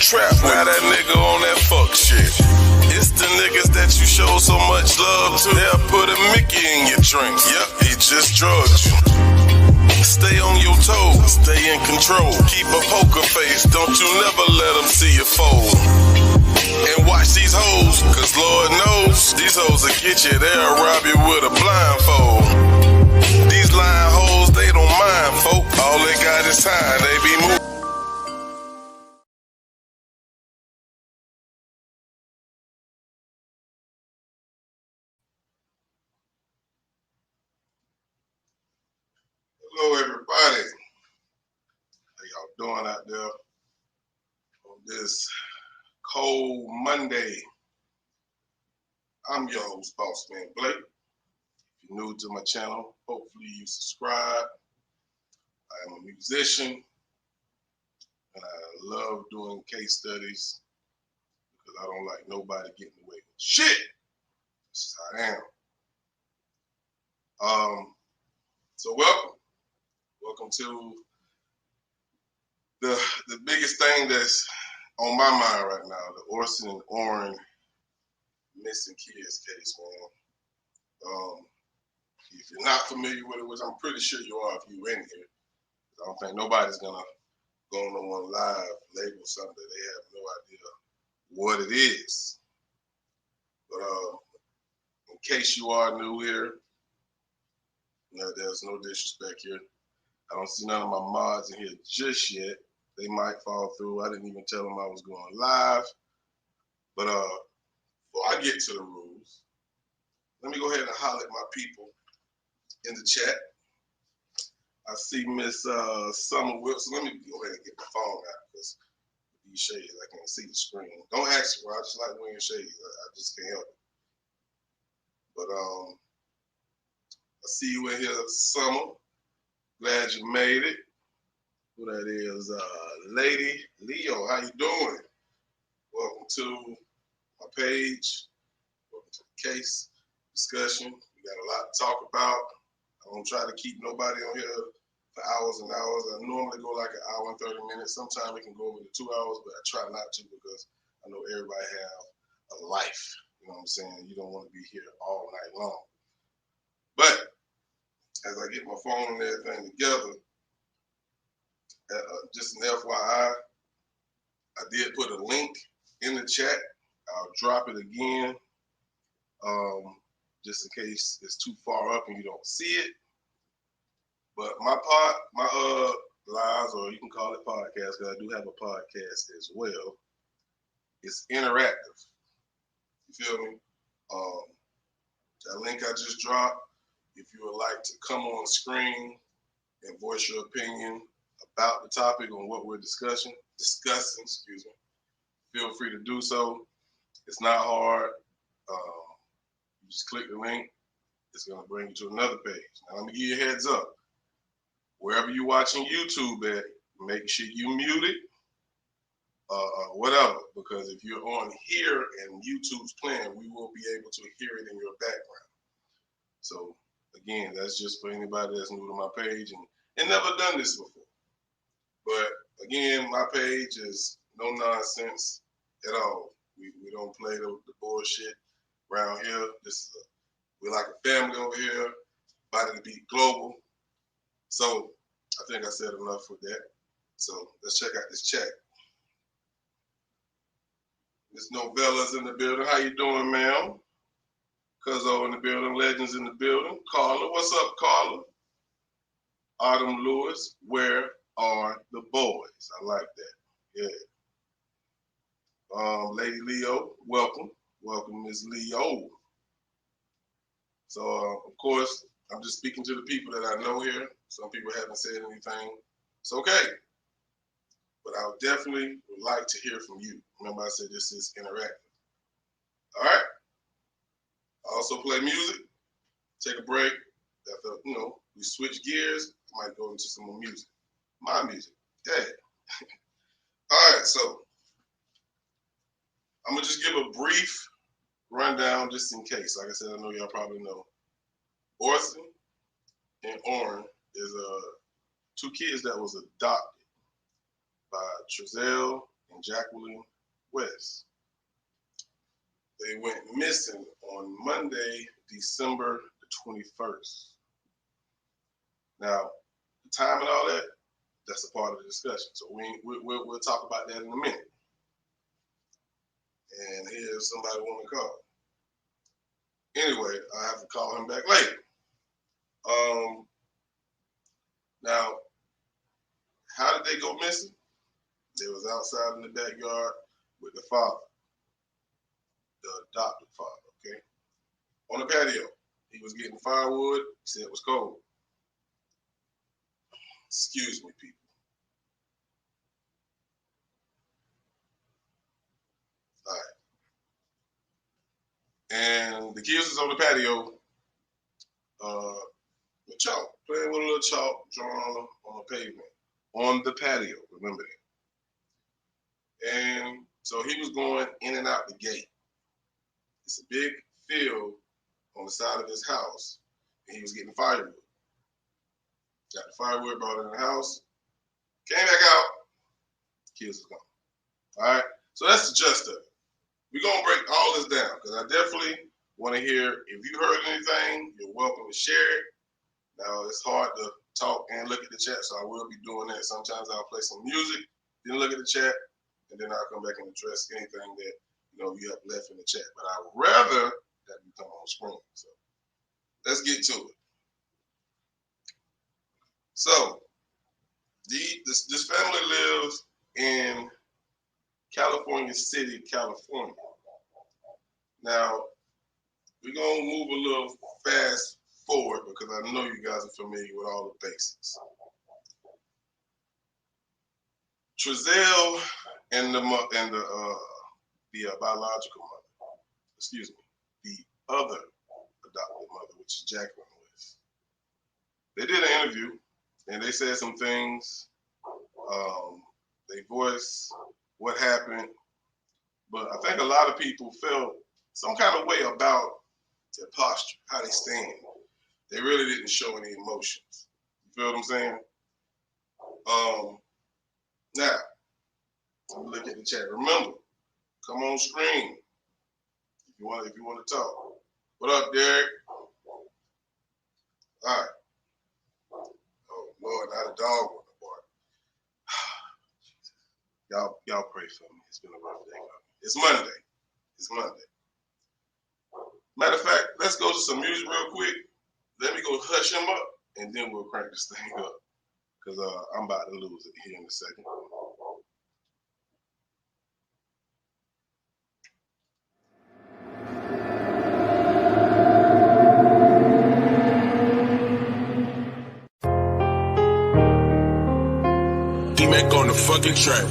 trap, now that nigga on that fuck shit. It's the niggas that you show so much love to. They'll put a Mickey in your drink. Yep, he just drugged you. Stay on your toes, stay in control. Keep a poker face, don't you never let them see you fold. And watch these hoes, cause Lord knows these hoes will get you, they'll rob you with a blindfold. These lying hoes, they don't mind, folk. All they got is time, they be moving. Hello everybody, how y'all doing out there on this cold Monday? I'm your host, Boss Man Blake. If you're new to my channel, hopefully you subscribe. I am a musician and I love doing case studies because I don't like nobody getting away with shit. This is how I am. So welcome to the biggest thing that's on my mind right now, the Orson and Orin missing kids case, man. If you're not familiar with it, which I'm pretty sure you are if you're in here, I don't think nobody's gonna go on one live label something that they have no idea what it is. But in case you are new here, there's no disrespect here. I don't see none of my mods in here just yet. They might fall through. I didn't even tell them I was going live. But before I get to the rules, let me go ahead and holler at my people in the chat. I see Miss Summer Wilson. Let me go ahead and get my phone out because with these shades, I can't see the screen. Don't ask me, I just like wearing shades. I just can't help it. But I see you in here, Summer. Glad you made it. Who that is? Lady Leo, how you doing? Welcome to my page. Welcome to the case discussion. We got a lot to talk about. I don't try to keep nobody on here for hours and hours. I normally go like an hour and 30 minutes. Sometimes we can go over to 2 hours, but I try not to because I know everybody have a life. You know what I'm saying? You don't want to be here all night long. But as I get my phone and everything together, just an FYI, I did put a link in the chat. I'll drop it again, just in case it's too far up and you don't see it. But my lives, or you can call it podcast, because I do have a podcast as well. It's interactive. You feel me? That link I just dropped, if you would like to come on screen and voice your opinion about the topic on what we're discussing, feel free to do so. It's not hard. You just click the link. It's going to bring you to another page. Now, let me give you a heads up. Wherever you're watching YouTube at, make sure you mute it, whatever, because if you're on here and YouTube's playing, we will be able to hear it in your background. So, again, that's just for anybody that's new to my page and never done this before. But, again, my page is no nonsense at all. We don't play the bullshit around here. We're like a family over here, about to be global. So I think I said enough with that. So let's check out this chat. Miss Novella's in the building. How you doing, ma'am? Cuzzo in the building. Legends in the building. Carla, what's up, Carla? Autumn Lewis, where are the boys? I like that. Yeah. Lady Leo, welcome. Welcome, Miss Leo. So, of course, I'm just speaking to the people that I know here. Some people haven't said anything. It's okay. But I definitely would like to hear from you. Remember I said this is interactive. All right? I also play music. Take a break. After, we switch gears, I might go into some more music. My music. Yeah. All right, so I'm going to just give a brief rundown just in case. Like I said, I know y'all probably know. Orson and Orin is two kids that was adopted by Trezell and Jacqueline West. They went missing on Monday, December the 21st. Now, the time and all that, that's a part of the discussion. So we'll talk about that in a minute. And here's somebody want to call. Anyway, I have to call him back later. Now, how did they go missing? They was outside in the backyard with the father, the adopted father, okay? On the patio. He was getting firewood. He said it was cold. Excuse me, people. All right. And the kids was on the patio with chalk, playing with a little chalk, drawing on the pavement, on the patio, remember that. And so he was going in and out the gate. It's a big field on the side of his house, and he was getting firewood. Got the firewood, brought it in the house, came back out, kids was gone. All right, so that's the gist of it. We're gonna break all this down because I definitely want to hear if you heard anything. You're welcome to share it. Now it's hard to talk and look at the chat, so I will be doing that. Sometimes I'll play some music, then look at the chat, and then I'll come back and address anything that you have left in the chat. But I'd rather that you come on screen. So let's get to it. So this family lives in California City, California. Now, we're going to move a little fast forward because I know you guys are familiar with all the basics. Trezell and the biological mother, excuse me, the other adopted mother, which is Jacqueline West. They did an interview and they said some things. They voiced what happened, but I think a lot of people felt some kind of way about their posture, how they stand. They really didn't show any emotions. You feel what I'm saying? Now, let me look at the chat. Remember, come on screen if you want to talk. What up, Derek? All right. Oh Lord, not a dog on the board. Y'all pray for me. It's been a rough day. It's Monday. It's Monday. Matter of fact, let's go to some music real quick. Let me go hush him up, and then we'll crank this thing up. Because I'm about to lose it here in a second. D-Mac on the fucking track.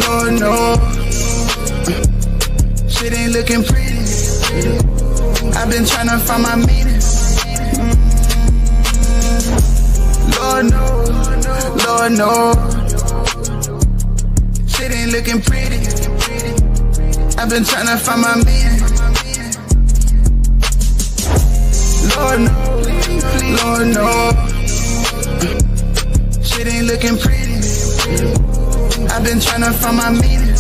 Lord knows, shit ain't looking pretty. I've been trying to find my meaning. Lord knows, shit ain't looking pretty. I've been trying to find my meaning. Lord knows, shit ain't looking pretty. I've been trying to find my meaning.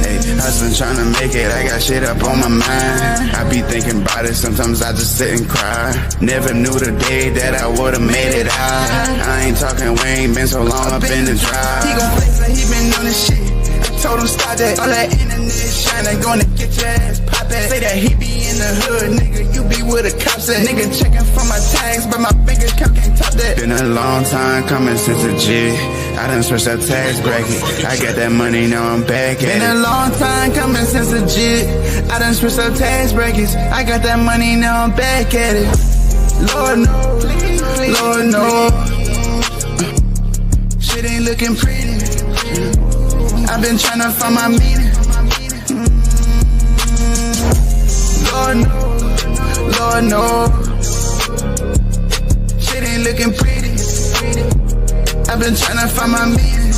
Hey, hustling, trying to make it. I got shit up on my mind. I be thinking about it. Sometimes I just sit and cry. Never knew the day that I would've made it out. I ain't talking, we ain't been so long up in the drive. He gon' flex like he been on this shit. I told him stop that. All that internet shining, gonna get your ass poppin'. Say that he be in the hood, nigga. You be with the cops at. Nigga checking for my tags, but my bank account can't top that. Been a long time coming since a G. I done switched that tax bracket. I got that money, now I'm back at it. Been a long time coming since a G. I done switched up tax brackets. I got that money, now I'm back at it. Lord knows, shit ain't looking pretty. I've been trying to find my meaning. Lord knows, shit ain't looking pretty. I've been trying to find my meaning.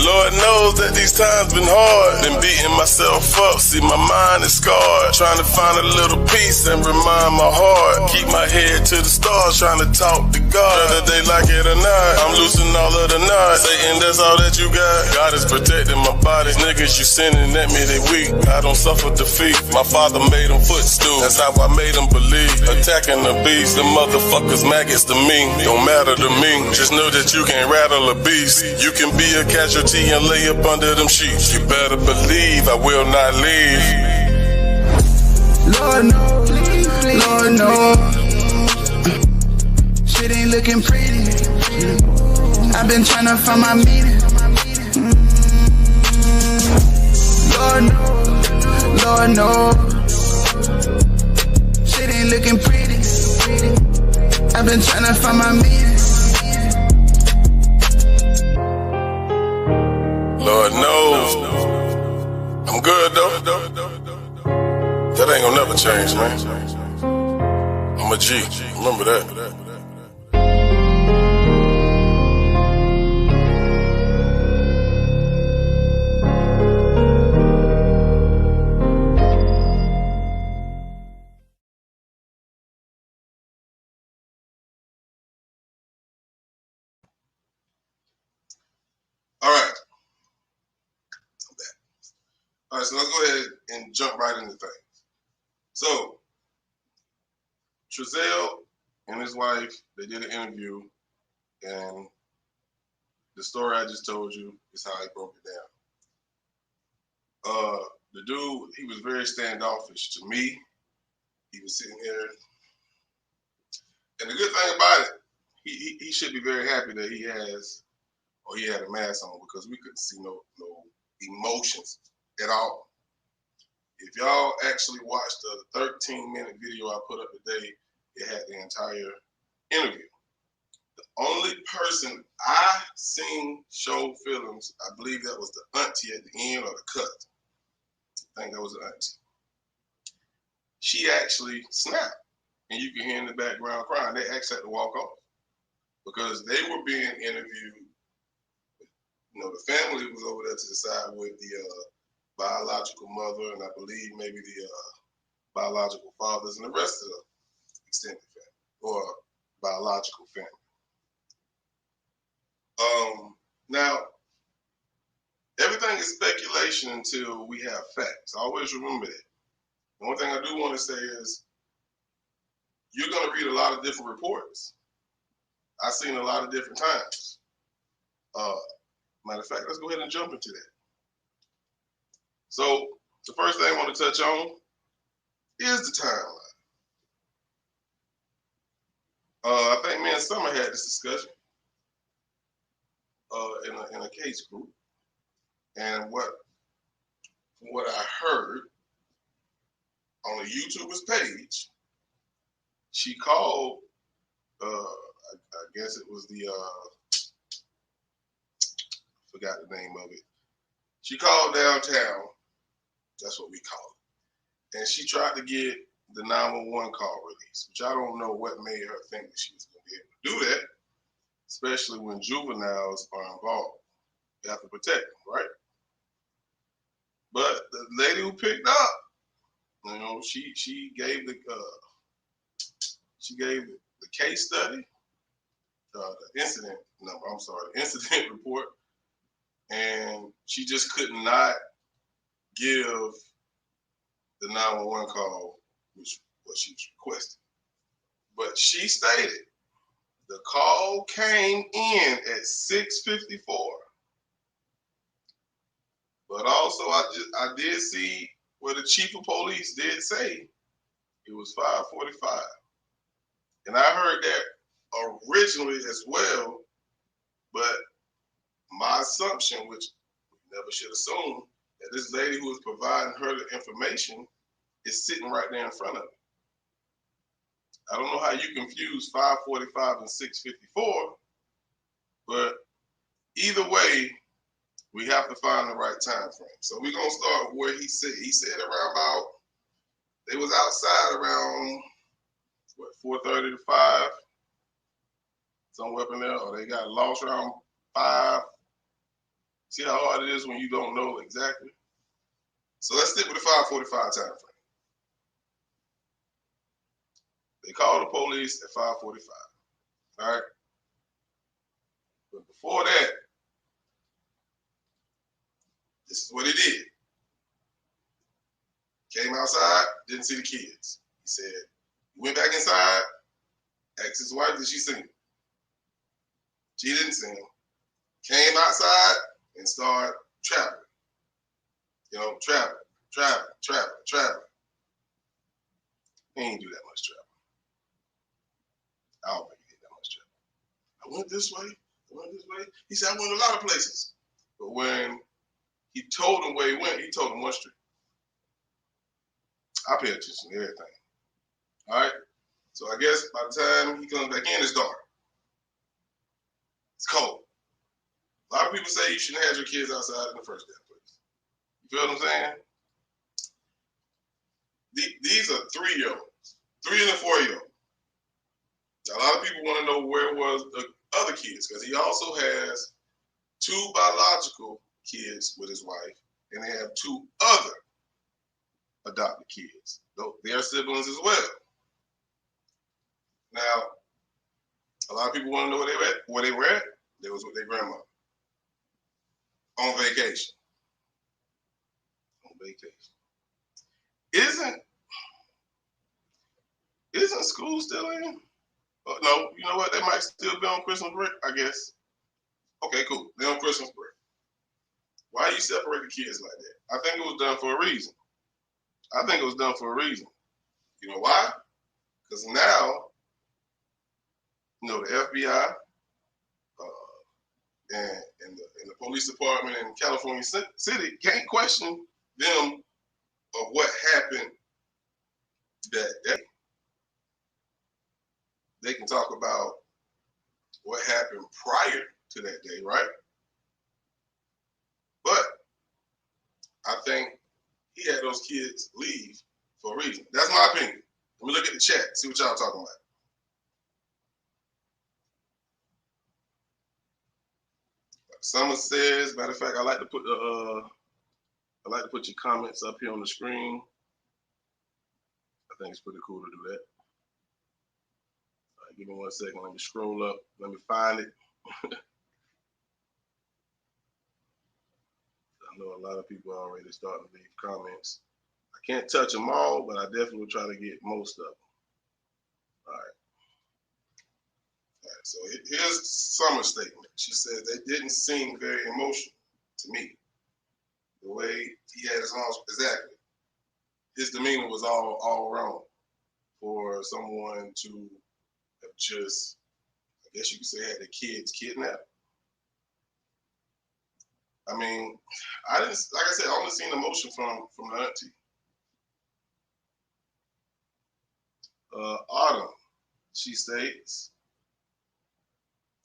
Lord knows that these times been hard. Been beating myself up, see my mind is scarred. Trying to find a little peace and remind my heart. Keep my head to the stars, trying to talk to God. Whether they like it or not, I'm losing all of the knots. Satan, that's all that you got. God is protecting my body. Niggas you sending at me, they weak. I don't suffer defeat. My father made them footstool. That's how I made them believe. Attacking the beast, the motherfuckers maggots to me. Don't matter to me. Just know that you can't rattle a beast. You can be a casualty and lay up under them sheets. You better believe I will not leave. Lord knows, Lord knows, shit ain't looking pretty. I've been trying to find my meaning. Lord knows, Lord knows, shit ain't looking pretty. I've been trying to find my meaning. Lord knows, I'm good though. That ain't gonna never change, man. I'm a G, remember that. All right, so let's go ahead and jump right into things. So, Trezell and his wife, they did an interview, and the story I just told you is how he broke it down. The dude, he was very standoffish to me. He was sitting here, and the good thing about it, he should be very happy that he had a mask on, because we couldn't see no emotions at all. If y'all actually watched the 13-minute video I put up today, it had the entire interview. The only person I seen show feelings, I believe that was the auntie at the end, or the cousin. I think that was the auntie. She actually snapped, and you can hear in the background crying. They actually had to walk off because they were being interviewed. You know, the family was over there to the side with the biological mother, and I believe maybe the biological fathers, and the rest of the extended family, or biological family. Now, everything is speculation until we have facts. Always remember that. The one thing I do want to say is, you're going to read a lot of different reports. I've seen a lot of different times. Matter of fact, let's go ahead and jump into that. So, the first thing I want to touch on is the timeline. I think me and Summer had this discussion in a case group, and from what I heard on the YouTuber's page, she called. I guess it was the forgot the name of it. She called downtown. That's what we call it. And she tried to get the 911 call release, which I don't know what made her think that she was going to be able to do that, especially when juveniles are involved. You have to protect them, right? But the lady who picked up, you know, she gave the case study, the incident number. I'm sorry, the incident report, and she just could not give the 911 call, which what she was requesting. But she stated the call came in at 6:54. But also, I did see where the chief of police did say it was 5:45, and I heard that originally as well. But my assumption, which we never should assume, that this lady who was providing her the information is sitting right there in front of her. I don't know how you confuse 5:45 and 6:54, but either way, we have to find the right time frame. So we're gonna start where he said. He said around about, they was outside around 4:30 to 5, somewhere up in there, or they got lost around 5. See how hard it is when you don't know exactly? So let's stick with the 5:45 time frame. They called the police at 5:45. All right? But before that, this is what he did. Came outside, didn't see the kids. He said, he went back inside, asked his wife, did she see him? She didn't see him. Came outside and started traveling. You know, traveling. He ain't do that much traveling. I don't think he did that much traveling. I went this way. He said, I went a lot of places. But when he told him where he went, he told him one street. I pay attention to everything. All right? So I guess by the time he comes back in, it's dark. It's cold. A lot of people say you shouldn't have your kids outside in the first damn place. You feel what I'm saying? These are 3-year-olds, 3 and 4-year-olds. Now, a lot of people want to know where was the other kids, because he also has 2 biological kids with his wife, and they have 2 other adopted kids. They are siblings as well. Now, a lot of people want to know where they were at. They was with their grandma on vacation. Isn't school still in? Oh, no, you know what? They might still be on Christmas break, I guess. Okay, cool. They're on Christmas break. Why you separate the kids like that? I think it was done for a reason. You know why? Because now, you know, the FBI and the police department in California City can't question them of what happened that day. They can talk about what happened prior to that day, right? But I think he had those kids leave for a reason. That's my opinion. Let me look at the chat, see what y'all talking about. Summer says, matter of fact, I like to put your comments up here on the screen. I think it's pretty cool to do that. All right, give me 1 second. Let me scroll up. Let me find it. I know a lot of people are already starting to leave comments. I can't touch them all, but I definitely will try to get most of them. All right. So here's Summer's statement. She said they didn't seem very emotional to me. The way he had his arms, exactly. His demeanor was all wrong for someone to have just, I guess you could say, had the kids kidnapped. I mean, I didn't, like I said, I only seen emotion from the auntie. Autumn, she states,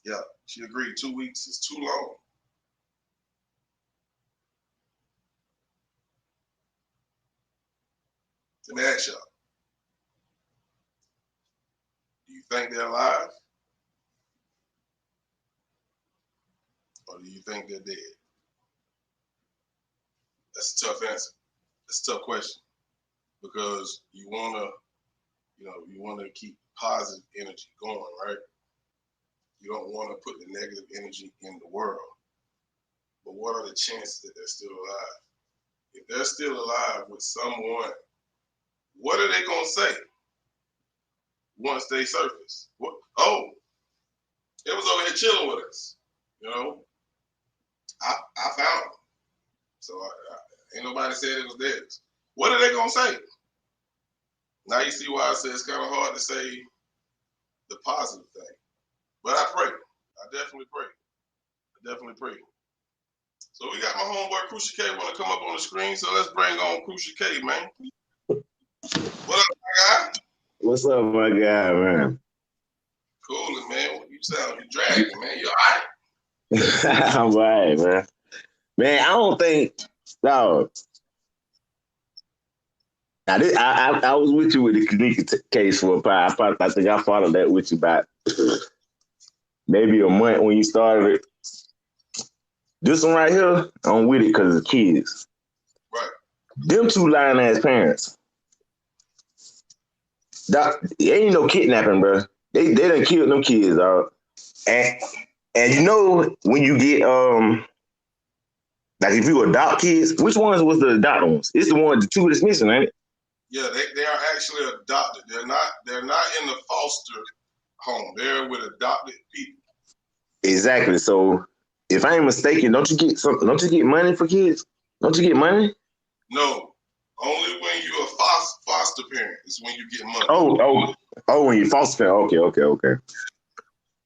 yeah, she agreed 2 weeks is too long. Let me ask y'all, do you think they're alive? Or do you think they're dead? That's a tough answer. That's a tough question. Because you wanna keep positive energy going, right? You don't want to put the negative energy in the world. But what are the chances that they're still alive? If they're still alive with someone, what are they gonna say once they surface? What? Oh, it was over here chilling with us. You know, I found them. So ain't nobody said it was theirs. What are they gonna say? Now you see why I say it's kind of hard to say the positive thing. But I pray. I definitely pray. So we got my homeboy Crucial K want to come up on the screen. So let's bring on Crucial K, man. What up, my guy? What's up, my guy, man? Cool, man. You sound dragging, man. You all right? I'm all right, man. Man, I don't think, dog. Now, I was with you with the Kanika case for a while. I think I followed that with you about maybe a month when you started it. This one right here, I'm with it because it's kids. Right. Them two lying ass parents. That ain't no kidnapping, bro. They done killed them kids, dog. And you know when you get like if you adopt kids, which ones was the adopted ones? It's the two that's missing, ain't it? Yeah, they are actually adopted. They're not in the foster home. They're with adopted people. Exactly. So if I ain't mistaken, don't you get money for kids? Don't you get money? No. Only when you're a foster parent is when you get money. Oh, when you foster parent. Okay.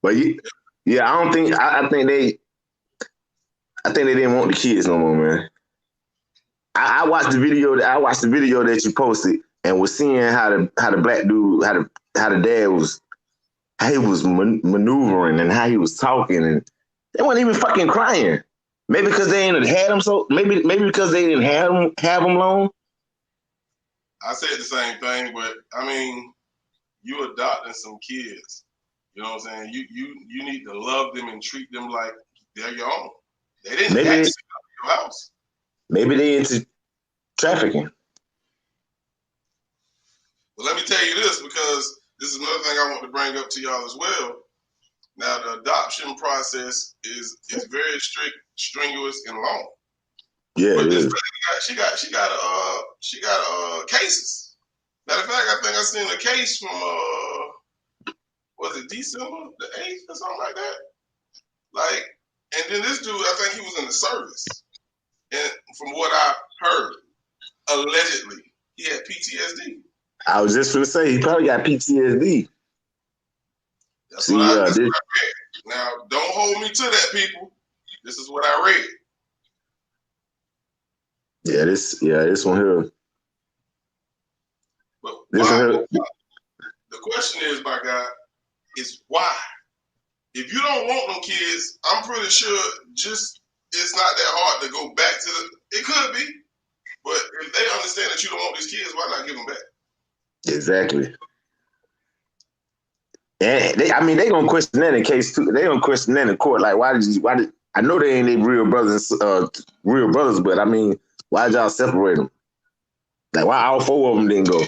But yeah, I don't think I think they didn't want the kids no more, man. I watched the video that you posted and was seeing how the black dude, how the dad was, how he was maneuvering and how he was talking, and they weren't even fucking crying. Maybe because they ain't had them maybe because they didn't have them long. I said the same thing, but I mean, you adopting some kids. You know what I'm saying? You need to love them and treat them like they're your own. They didn't actually come to your house. Maybe they into trafficking. Well, let me tell you this, because this is another thing I want to bring up to y'all as well. Now, the adoption process is very strict, strenuous, and long. Yeah, but it this is. lady she got cases. Matter of fact, I think I seen a case from was it December the 8th or something like that? Like, and then this dude, I think he was in the service, and from what I heard, allegedly he had PTSD. I was just gonna say he probably got PTSD. That's what I read. Now, don't hold me to that, people. This is what I read. Yeah, this one here. But why? The question is, my guy, is why? If you don't want them kids, I'm pretty sure just it's not that hard to go back to it could be, but if they understand that you don't want these kids, why not give them back? Exactly. And they gonna question that in case too. They gonna question that in court. Like, why did I know they ain't real brothers, but I mean, why did y'all separate them? Like, why all four of them didn't go?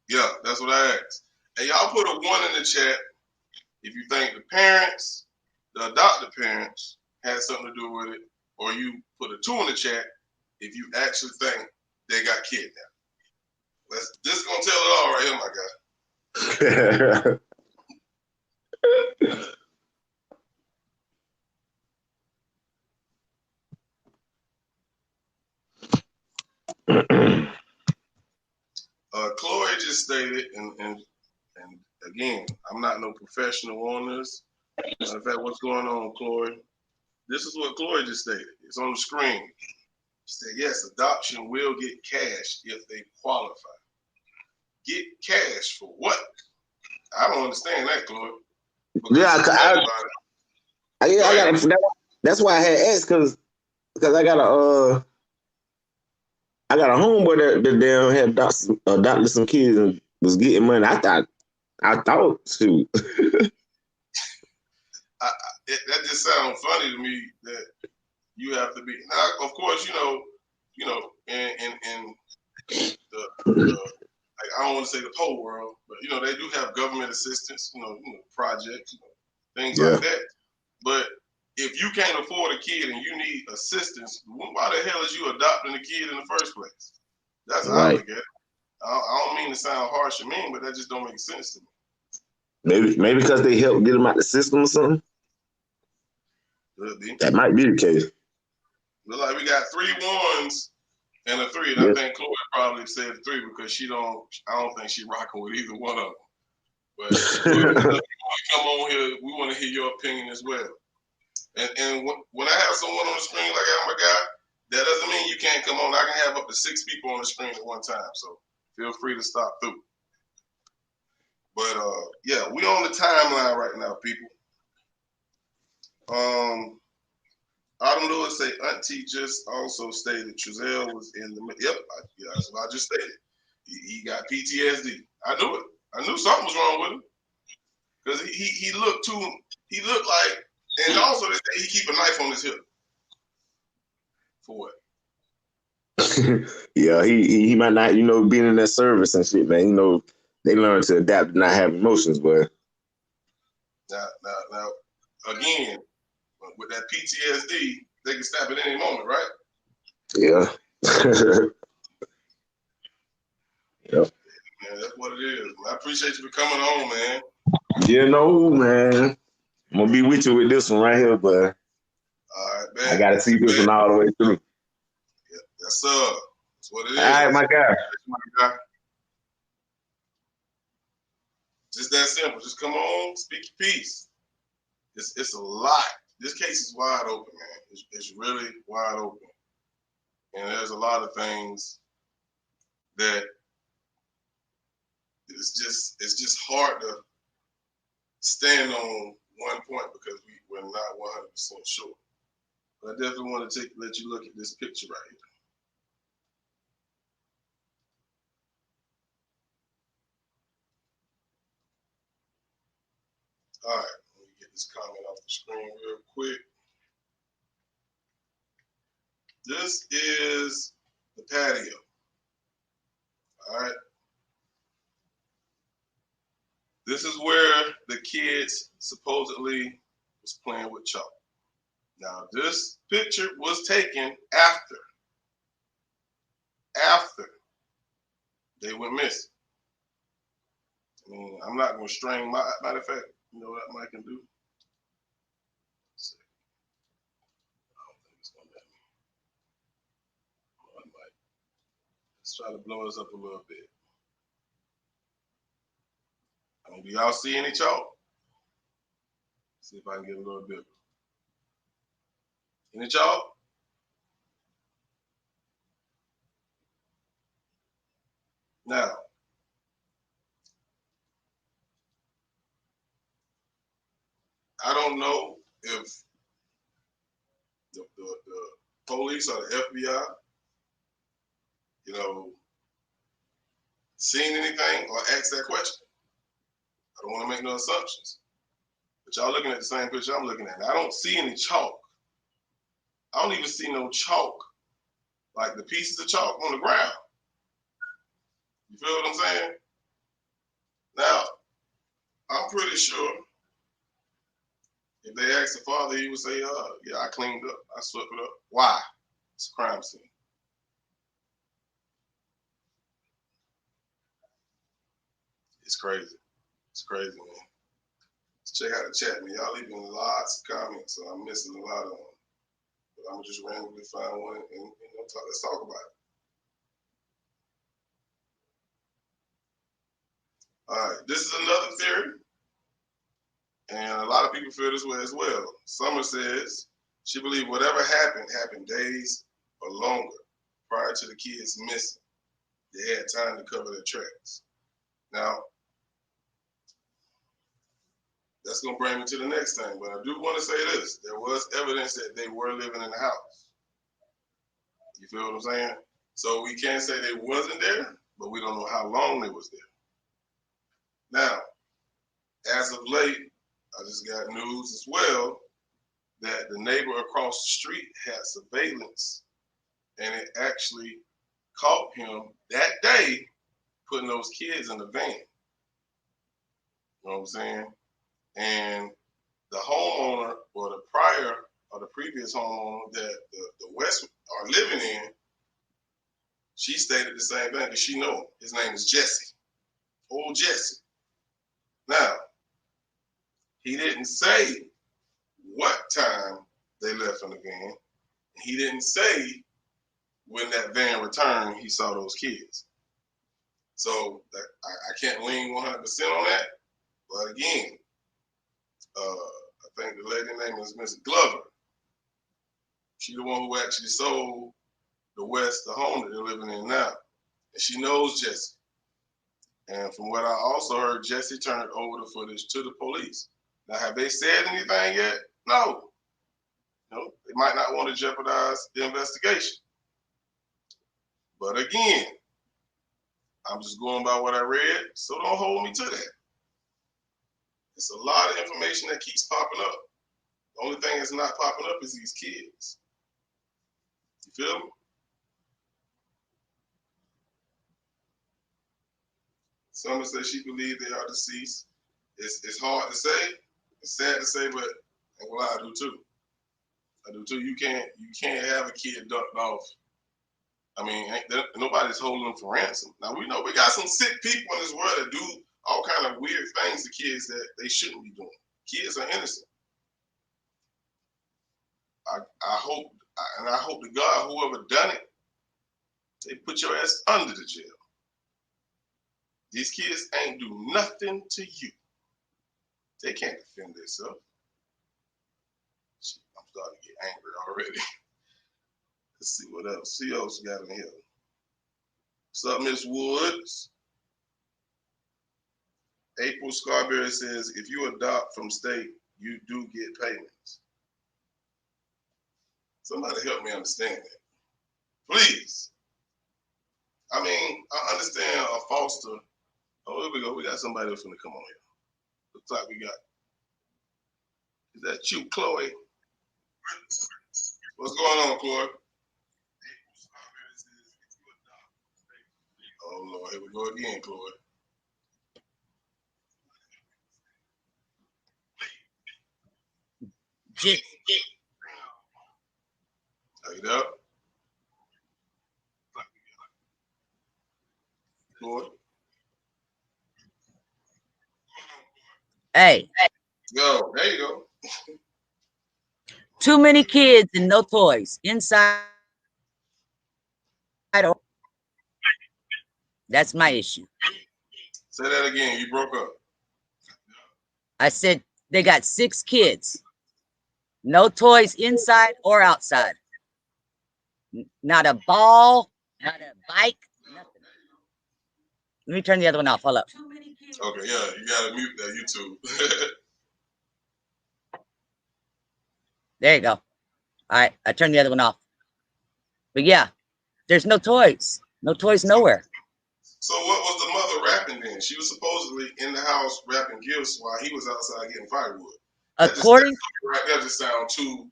Yeah, that's what I asked. And y'all put a 1 in the chat if you think the adopted parents, had something to do with it, or you put a 2 in the chat if you actually think they got kidnapped. This is gonna tell it all right here, my guy. Chloe just stated, and again, I'm not no professional on this. Matter of fact, what's going on, Chloe? This is what Chloe just stated. It's on the screen. She said, yes, adoption will get cash if they qualify. Get cash for what? I don't understand that, Chloe. That's why I had asked, because I got a homeboy that damn had adopted some kids and was getting money. I thought shoot. That just sounds funny to me that you have to be. Now, of course, you know, in the like, I don't want to say the whole world, but you know, they do have government assistance, projects, things like that. But if you can't afford a kid and you need assistance, why the hell is you adopting a kid in the first place? That's how I look at it. I don't mean to sound harsh or mean, but that just don't make sense to me. Maybe because they helped get them out the system or something. Could be. That might be the case. Look like we got 3 1s and a 3, and I think Chloe probably said 3 because I don't think she rocking with either one of them. But if you want to come on here, we want to hear your opinion as well. And when I have someone on the screen like I'm a guy, that doesn't mean you can't come on. I can have up to 6 people on the screen at one time, so feel free to stop through. But yeah, we on the timeline right now, people. Autumn Lewis say Auntie just also stated Trezell was in the that's what I just stated. He got PTSD. I knew it. I knew something was wrong with him because he looked like, and also they say he keep a knife on his hip. For what? Yeah, he might not, being in that service and shit, man. They learn to adapt to not have emotions, but Now, again, with that PTSD, they can snap at any moment, right? yeah. Yep. Man, that's what it is. I appreciate you for coming on, man. Man. I'm gonna be with you with this one right here, but All right, man. I gotta see this one all the way through. Yeah, yes, sir. That's what it is. All right, my guy. My guy. Just that simple. Just come on, speak your piece. It's a lot. This case is wide open, man. It's really wide open, and there's a lot of things that it's just hard to stand on one point because we're not 100% sure. But I definitely want to let you look at this picture right here. All right, let me get this comment off the screen real quick. This is the patio. All right. This is where the kids supposedly was playing with chalk. Now, this picture was taken after they went missing. I mean, I'm not going to strain matter of fact, you know what I can do? I don't think it's going to let me. Let's try to blow this up a little bit. I mean, do y'all see any chalk? See if I can get a little bit. Any chalk? Now, I don't know if the police or the FBI, seen anything or asked that question. I don't want to make no assumptions. But y'all looking at the same picture I'm looking at. I don't see any chalk. I don't even see no chalk, like the pieces of chalk on the ground. You feel what I'm saying? Now, I'm pretty sure if they asked the father, he would say, yeah, I cleaned up. I swept it up. Why? It's a crime scene. It's crazy. It's crazy, man. Let's check out the chat, man. Y'all leaving lots of comments, so I'm missing a lot of them. But I'm going to just randomly find one and let's talk about it. All right, this is another theory, and a lot of people feel this way as well. Summer says she believes whatever happened days or longer prior to the kids missing. They had time to cover their tracks. Now, that's going to bring me to the next thing, but I do want to say this. There was evidence that they were living in the house. You feel what I'm saying? So we can't say they wasn't there, but we don't know how long they was there. Now, as of late, I just got news as well that the neighbor across the street had surveillance, and it actually caught him that day putting those kids in the van. You know what I'm saying? And the homeowner or the prior or the previous homeowner that the West are living in, she stated the same thing because she know him. His name is Jesse. Old Jesse. Now, he didn't say what time they left in the van. He didn't say when that van returned, he saw those kids. So I can't lean 100% on that. But again, I think the lady name is Miss Glover. She's the one who actually sold the West the home that they're living in now. And she knows Jesse. And from what I also heard, Jesse turned over the footage to the police. Now, have they said anything yet? No. No, they might not want to jeopardize the investigation. But again, I'm just going by what I read, so don't hold me to that. It's a lot of information that keeps popping up. The only thing that's not popping up is these kids. You feel me? Someone said she believed they are deceased. It's hard to say. It's sad to say, but I do too. I do too. You can't have a kid ducked off. I mean, nobody's holding them for ransom. Now we know we got some sick people in this world that do all kind of weird things to kids that they shouldn't be doing. Kids are innocent. I hope, and I hope to God, whoever done it, they put your ass under the jail. These kids ain't do nothing to you. They can't defend themselves. I'm starting to get angry already. Let's see what else. See what else we got in here. What's up, Miss Woods? April Scarberry says, if you adopt from state, you do get payments. Somebody help me understand that. Please. I mean, I understand a foster. Oh, here we go. We got somebody else going to come on here. Looks like we got. Is that you, Chloe? What's going on, Chloe? Oh, Lord. Here we go again, Chloe. Are you there? Chloe? Hey. Go. There you go. Too many kids and no toys inside. That's my issue. Say that again. You broke up. I said they got 6 kids. No toys inside or outside. Not a ball, not a bike, nothing. Let me turn the other one off. Hold up. Okay, yeah, you gotta mute that YouTube. There you go. All right, I turned the other one off. But yeah, there's no toys. No toys nowhere. So what was the mother rapping then? She was supposedly in the house rapping gifts while he was outside getting firewood. According that just sound too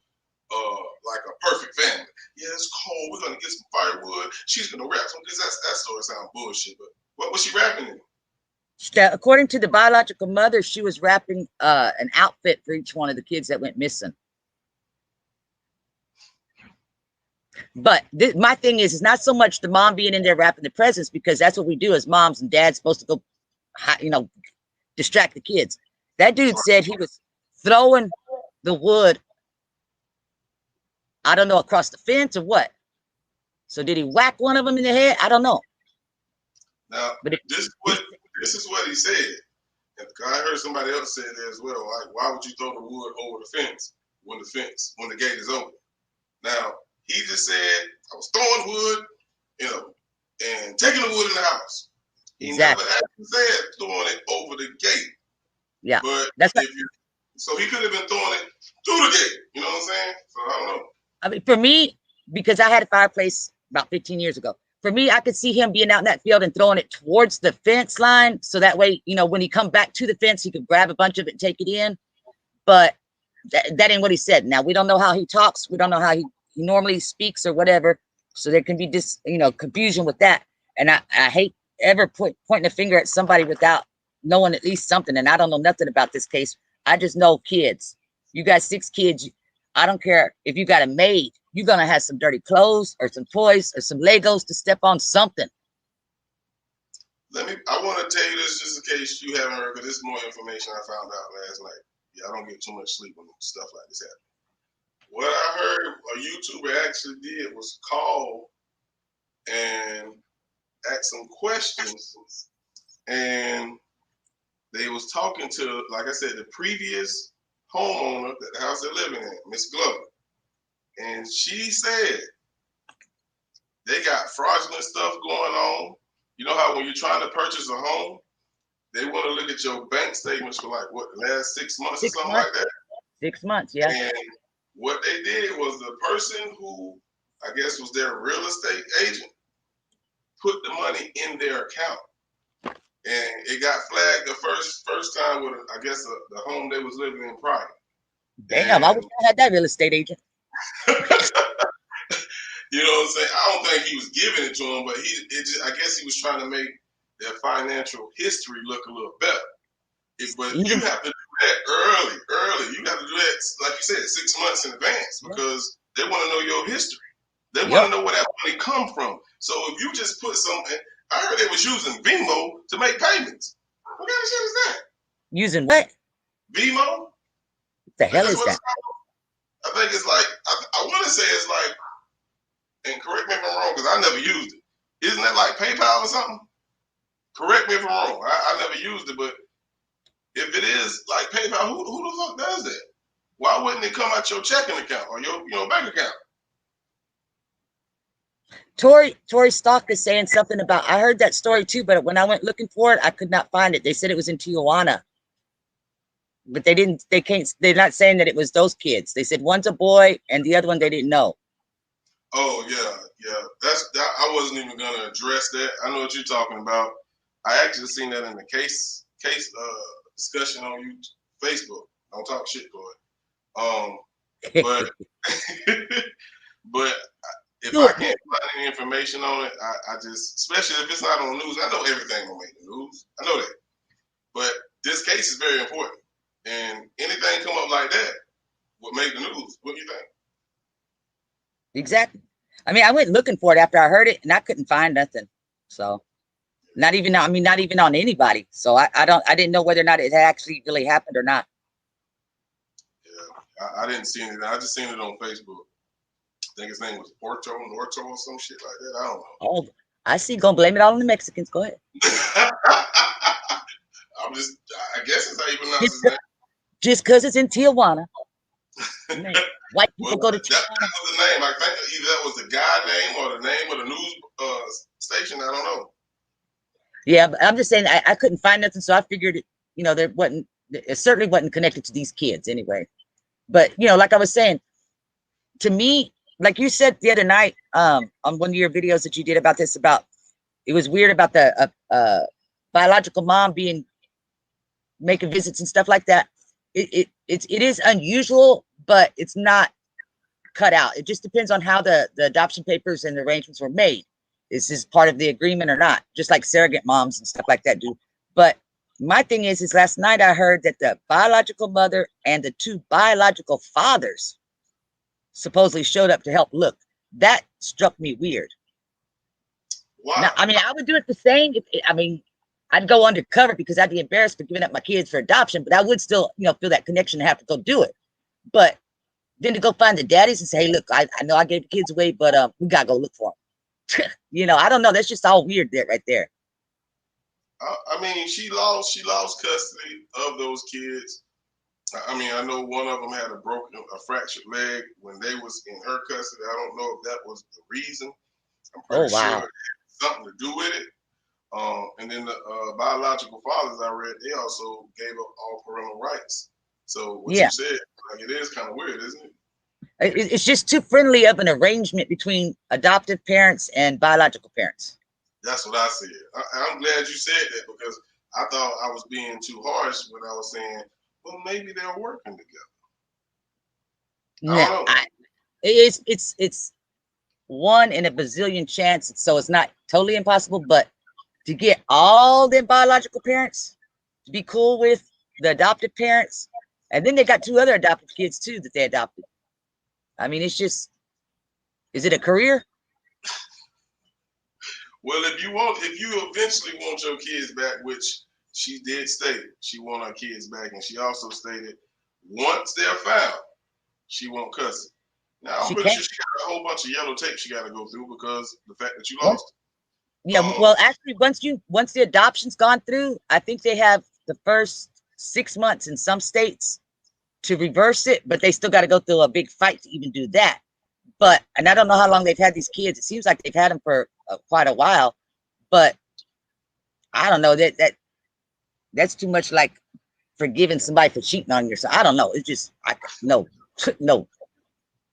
like a perfect family. Yeah, it's cold. We're gonna get some firewood. She's gonna rap some because that sort of sound bullshit. But what was she rapping in? According to the biological mother, she was wrapping an outfit for each one of the kids that went missing. But my thing is, it's not so much the mom being in there wrapping the presents, because that's what we do as moms and dads, supposed to go, distract the kids. That dude said he was throwing the wood, I don't know, across the fence or what. So did he whack one of them in the head? I don't know. Now, this is what he said. And I heard somebody else say that as well. Like, why would you throw the wood over the fence when the gate is open? Now, he just said, I was throwing wood, and taking the wood in the house. He never actually said throwing it over the gate. Yeah. But so he could have been throwing it through the gate. You know what I'm saying? So I don't know. I mean, for me, because I had a fireplace about 15 years ago, for me, I could see him being out in that field and throwing it towards the fence line. So that way, when he come back to the fence, he could grab a bunch of it and take it in. But that ain't what he said. Now, we don't know how he talks. We don't know how he normally speaks or whatever. So there can be this, confusion with that. And I hate ever pointing a finger at somebody without knowing at least something. And I don't know nothing about this case. I just know kids. You got 6 kids. I don't care if you got a maid. You're going to have some dirty clothes or some toys or some Legos to step on something. I want to tell you this just in case you haven't heard, because this is more information I found out last night. Yeah, I don't get too much sleep when stuff like this happens. What I heard a YouTuber actually did was call and ask some questions, and they was talking to, like I said, the previous homeowner, the house they're living in, Miss Glover. And she said they got fraudulent stuff going on. You know how when you're trying to purchase a home, they want to look at your bank statements for like what, the last 6 months or something like that? 6 months, yeah. And what they did was the person who I guess was their real estate agent put the money in their account. And it got flagged the first time with, I guess, the home they was living in prior. Damn, I wish I had that real estate agent. You know what I'm saying? I don't think he was giving it to him, but I guess he was trying to make their financial history look a little better. But you have to do that early. You got to do that, like you said, 6 months in advance because they want to know your history. They want to know where that money come from. So if you just put something, I heard they was using Venmo to make payments. What kind of shit is that? Using what? Venmo? What the hell is that? I think it's like, I want to say it's like, and correct me if I'm wrong because I never used it. Isn't that like PayPal or something? Correct me if I'm wrong. I never used it, but if it is like PayPal, who the fuck does that? Why wouldn't it come out your checking account or your bank account? Tori Stock is saying something about, I heard that story too, but when I went looking for it, I could not find it. They said it was in Tijuana. But they're not saying that it was those kids. They said one's a boy and the other one they didn't know. Oh yeah. I wasn't even gonna address that. I know what you're talking about. I actually seen that in the case discussion on Facebook. Don't talk shit for it. But but if I can't find any information on it, I just, especially if it's not on the news, I know everything will make the news. I know that. But this case is very important. And anything come up like that would make the news. What do you think? Exactly. I mean, I went looking for it after I heard it and I couldn't find nothing. So not even on anybody. So I didn't know whether or not it had actually really happened or not. Yeah, I didn't see anything. I just seen it on Facebook. I think his name was Norto or some shit like that. I don't know. Oh, I see. Gonna blame it all on the Mexicans. Go ahead. I guess that's how you pronounce his name. Just because it's in Tijuana. Man, white people go to Tijuana. That was the name. I think either that was the guy name or the name of the news station. I don't know. Yeah, but I'm just saying I couldn't find nothing, so I figured it certainly wasn't connected to these kids anyway. But like I was saying, to me, like you said the other night, on one of your videos that you did about this, it was weird about the biological mom making visits and stuff like that. It is unusual, but it's not cut out. It just depends on how the adoption papers and the arrangements were made. Is this part of the agreement or not? Just like surrogate moms and stuff like that do. But my thing is last night I heard that the biological mother and the two biological fathers supposedly showed up to help look. That struck me weird. Wow. Now, I mean, I would do it the same. I'd go undercover because I'd be embarrassed for giving up my kids for adoption, but I would still, feel that connection to have to go do it. But then to go find the daddies and say, hey, look, I know I gave the kids away, but we gotta go look for them. I don't know. That's just all weird right there. I mean, she lost custody of those kids. I mean, I know one of them had a fractured leg when they was in her custody. I don't know if that was the reason. I'm pretty sure it had something to do with it. And then the biological fathers I read, they also gave up all parental rights. So what you said, like, it is kind of weird, isn't it? It's just too friendly of an arrangement between adoptive parents and biological parents. That's what I said. I'm glad you said that because I thought I was being too harsh when I was saying, well, maybe they're working together. No, it's one in a bazillion chance, so it's not totally impossible. But to get all their biological parents to be cool with the adoptive parents, and then they got two other adoptive kids too that they adopted. I mean, it's just, is it a career? Well, if you eventually want your kids back, which she did state, she want her kids back, and she also stated once they're found, she won't cuss it. Now, I'm pretty sure she got a whole bunch of yellow tape she got to go through because the fact that you lost it. Yeah, well, actually, once the adoption's gone through, I think they have the first 6 months in some states to reverse it, but they still got to go through a big fight to even do that. And I don't know how long they've had these kids. It seems like they've had them for quite a while, but I don't know that's too much like forgiving somebody for cheating on you. So I don't know. It's just no.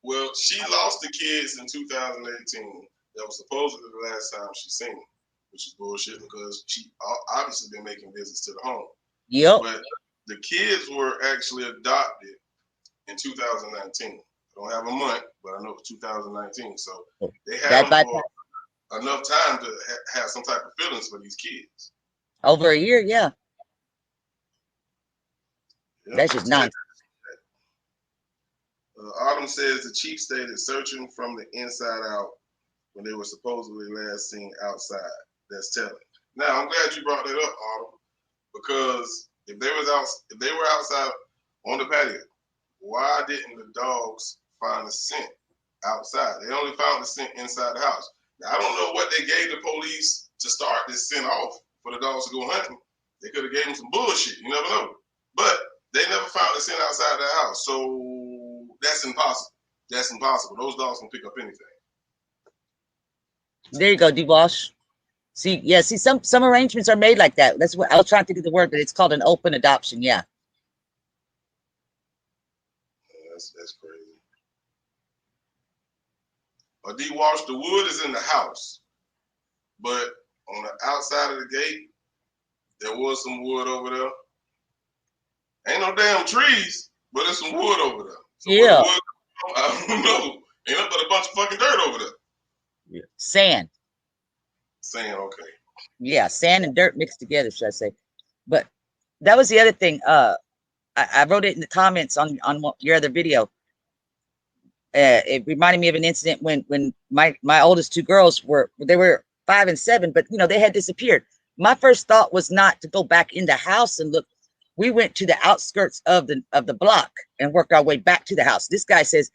Well, she lost the kids in 2018. That was supposedly the last time she seen them, which is bullshit because she obviously been making visits to the home. Yep. But the kids were actually adopted in 2019. I don't have a month, but I know it's 2019. So they That had by them for enough time to have some type of feelings for these kids. over a year, yeah. Yeah. That's just nonsense. Autumn says the chief stated searching from the inside out when they were supposedly last seen outside. That's telling. Now I'm glad you brought that up, Autumn, because if they were outside on the patio, why didn't the dogs find the scent outside? They only found the scent inside the house. Now I don't know what they gave the police to start this scent off for the dogs to go hunting. They could have gave them some bullshit. You never know. But they never found the scent outside the house, so that's impossible. That's impossible. Those dogs can pick up anything. There you go, D-Wash. See, yeah, see, some arrangements are made like that. That's what I was trying to think of the word, but it's called an open adoption. Yeah. That's crazy. D-Wash, the wood is in the house, but on the outside of the gate, there was some wood over there. Ain't no damn trees, but there's some wood over there. So yeah. Wood, I don't know. Ain't nothing but a bunch of fucking dirt over there. Yeah. Sand. Sand, okay. Yeah, sand and dirt mixed together, should I say? But that was the other thing. I wrote it in the comments on your other video. It reminded me of an incident when my oldest two girls were 5 and 7, but you know they had disappeared. My first thought was not to go back in the house and look. We went to the outskirts of the block and worked our way back to the house. This guy says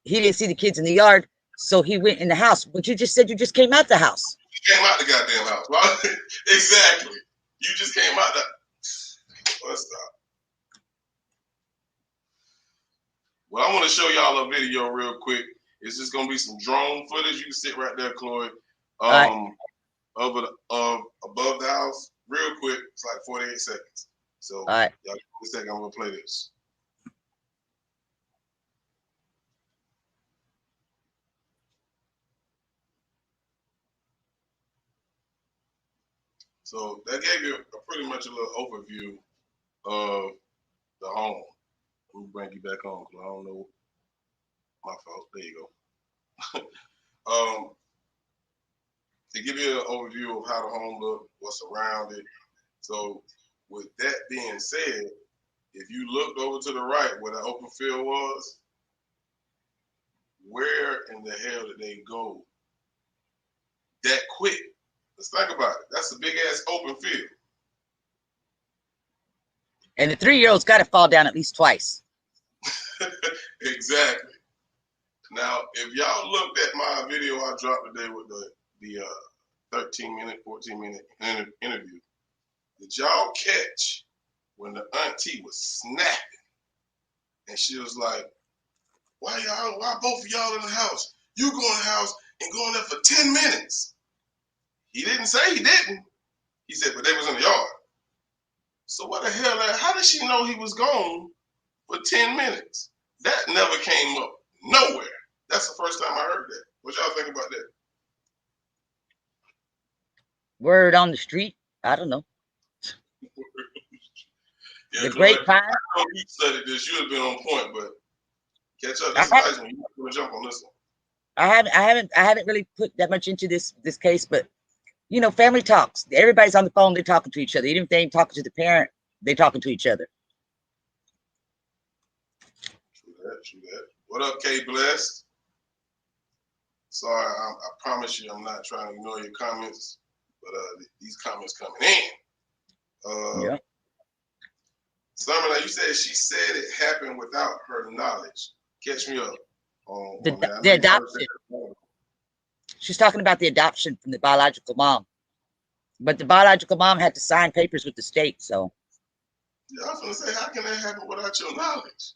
he didn't see the kids in the yard, so he went in the house. But you just said you just came out the house. You came out the goddamn house. Well, exactly. You just came out the. Let's stop. Well, I want to show y'all a video real quick. It's just gonna be some drone footage. You can sit right there, Chloe. Right. Above the house, real quick. It's like 48 seconds. So, all right. Y'all give me a second. I'm gonna play this. So that gave you pretty much a little overview of the home. Let me bring you back home because I don't know. My fault. There you go. To give you an overview of how the home looked, what's around it. So with that being said, if you looked over to the right where the open field was, where in the hell did they go that quick? Let's think about it. That's a big ass open field. And the 3-year-old's got to fall down at least twice. Exactly. Now, if y'all looked at my video I dropped today with the 13-minute, 14-minute interview, did y'all catch when the auntie was snapping and she was like, why both of y'all in the house? You go in the house and go in there for 10 minutes. He didn't say he didn't. He said, but they was in the yard. So what the hell, how did she know he was gone for 10 minutes? That never came up nowhere. That's the first time I heard that. What y'all think about that? Word on the street? I don't know. Yeah, the grapevine. I know you studied this. You have been on point, but catch up. That's a nice one. You want to jump on this one. I haven't really put that much into this case, but you know, family talks. Everybody's on the phone. They're talking to each other. Even if they ain't talking to the parent, they're talking to each other. True that. What up, K Blessed? Sorry, I promise you I'm not trying to ignore your comments, but these comments coming in. Yeah. Summer, now you said she said it happened without her knowledge. Catch me up on the adoption. She's talking about the adoption from the biological mom. But the biological mom had to sign papers with the state, so. Yeah, I was going to say, how can that happen without your knowledge?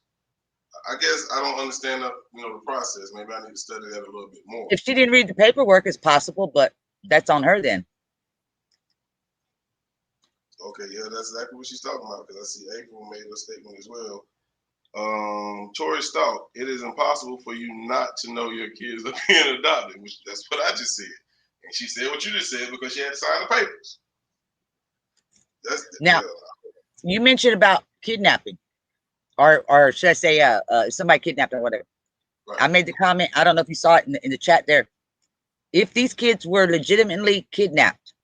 I guess I don't understand the process. Maybe I need to study that a little bit more. If she didn't read the paperwork, it's possible, but that's on her then. Okay, yeah, that's exactly what she's talking about, because I see April made a statement as well. Tori Stalk, it is impossible for you not to know your kids are being adopted, which that's what I just said. And she said what you just said because she had to sign the papers. Now, you mentioned about kidnapping, or should I say, somebody kidnapped or whatever. Right. I made the comment. I don't know if you saw it in the chat there. If these kids were legitimately kidnapped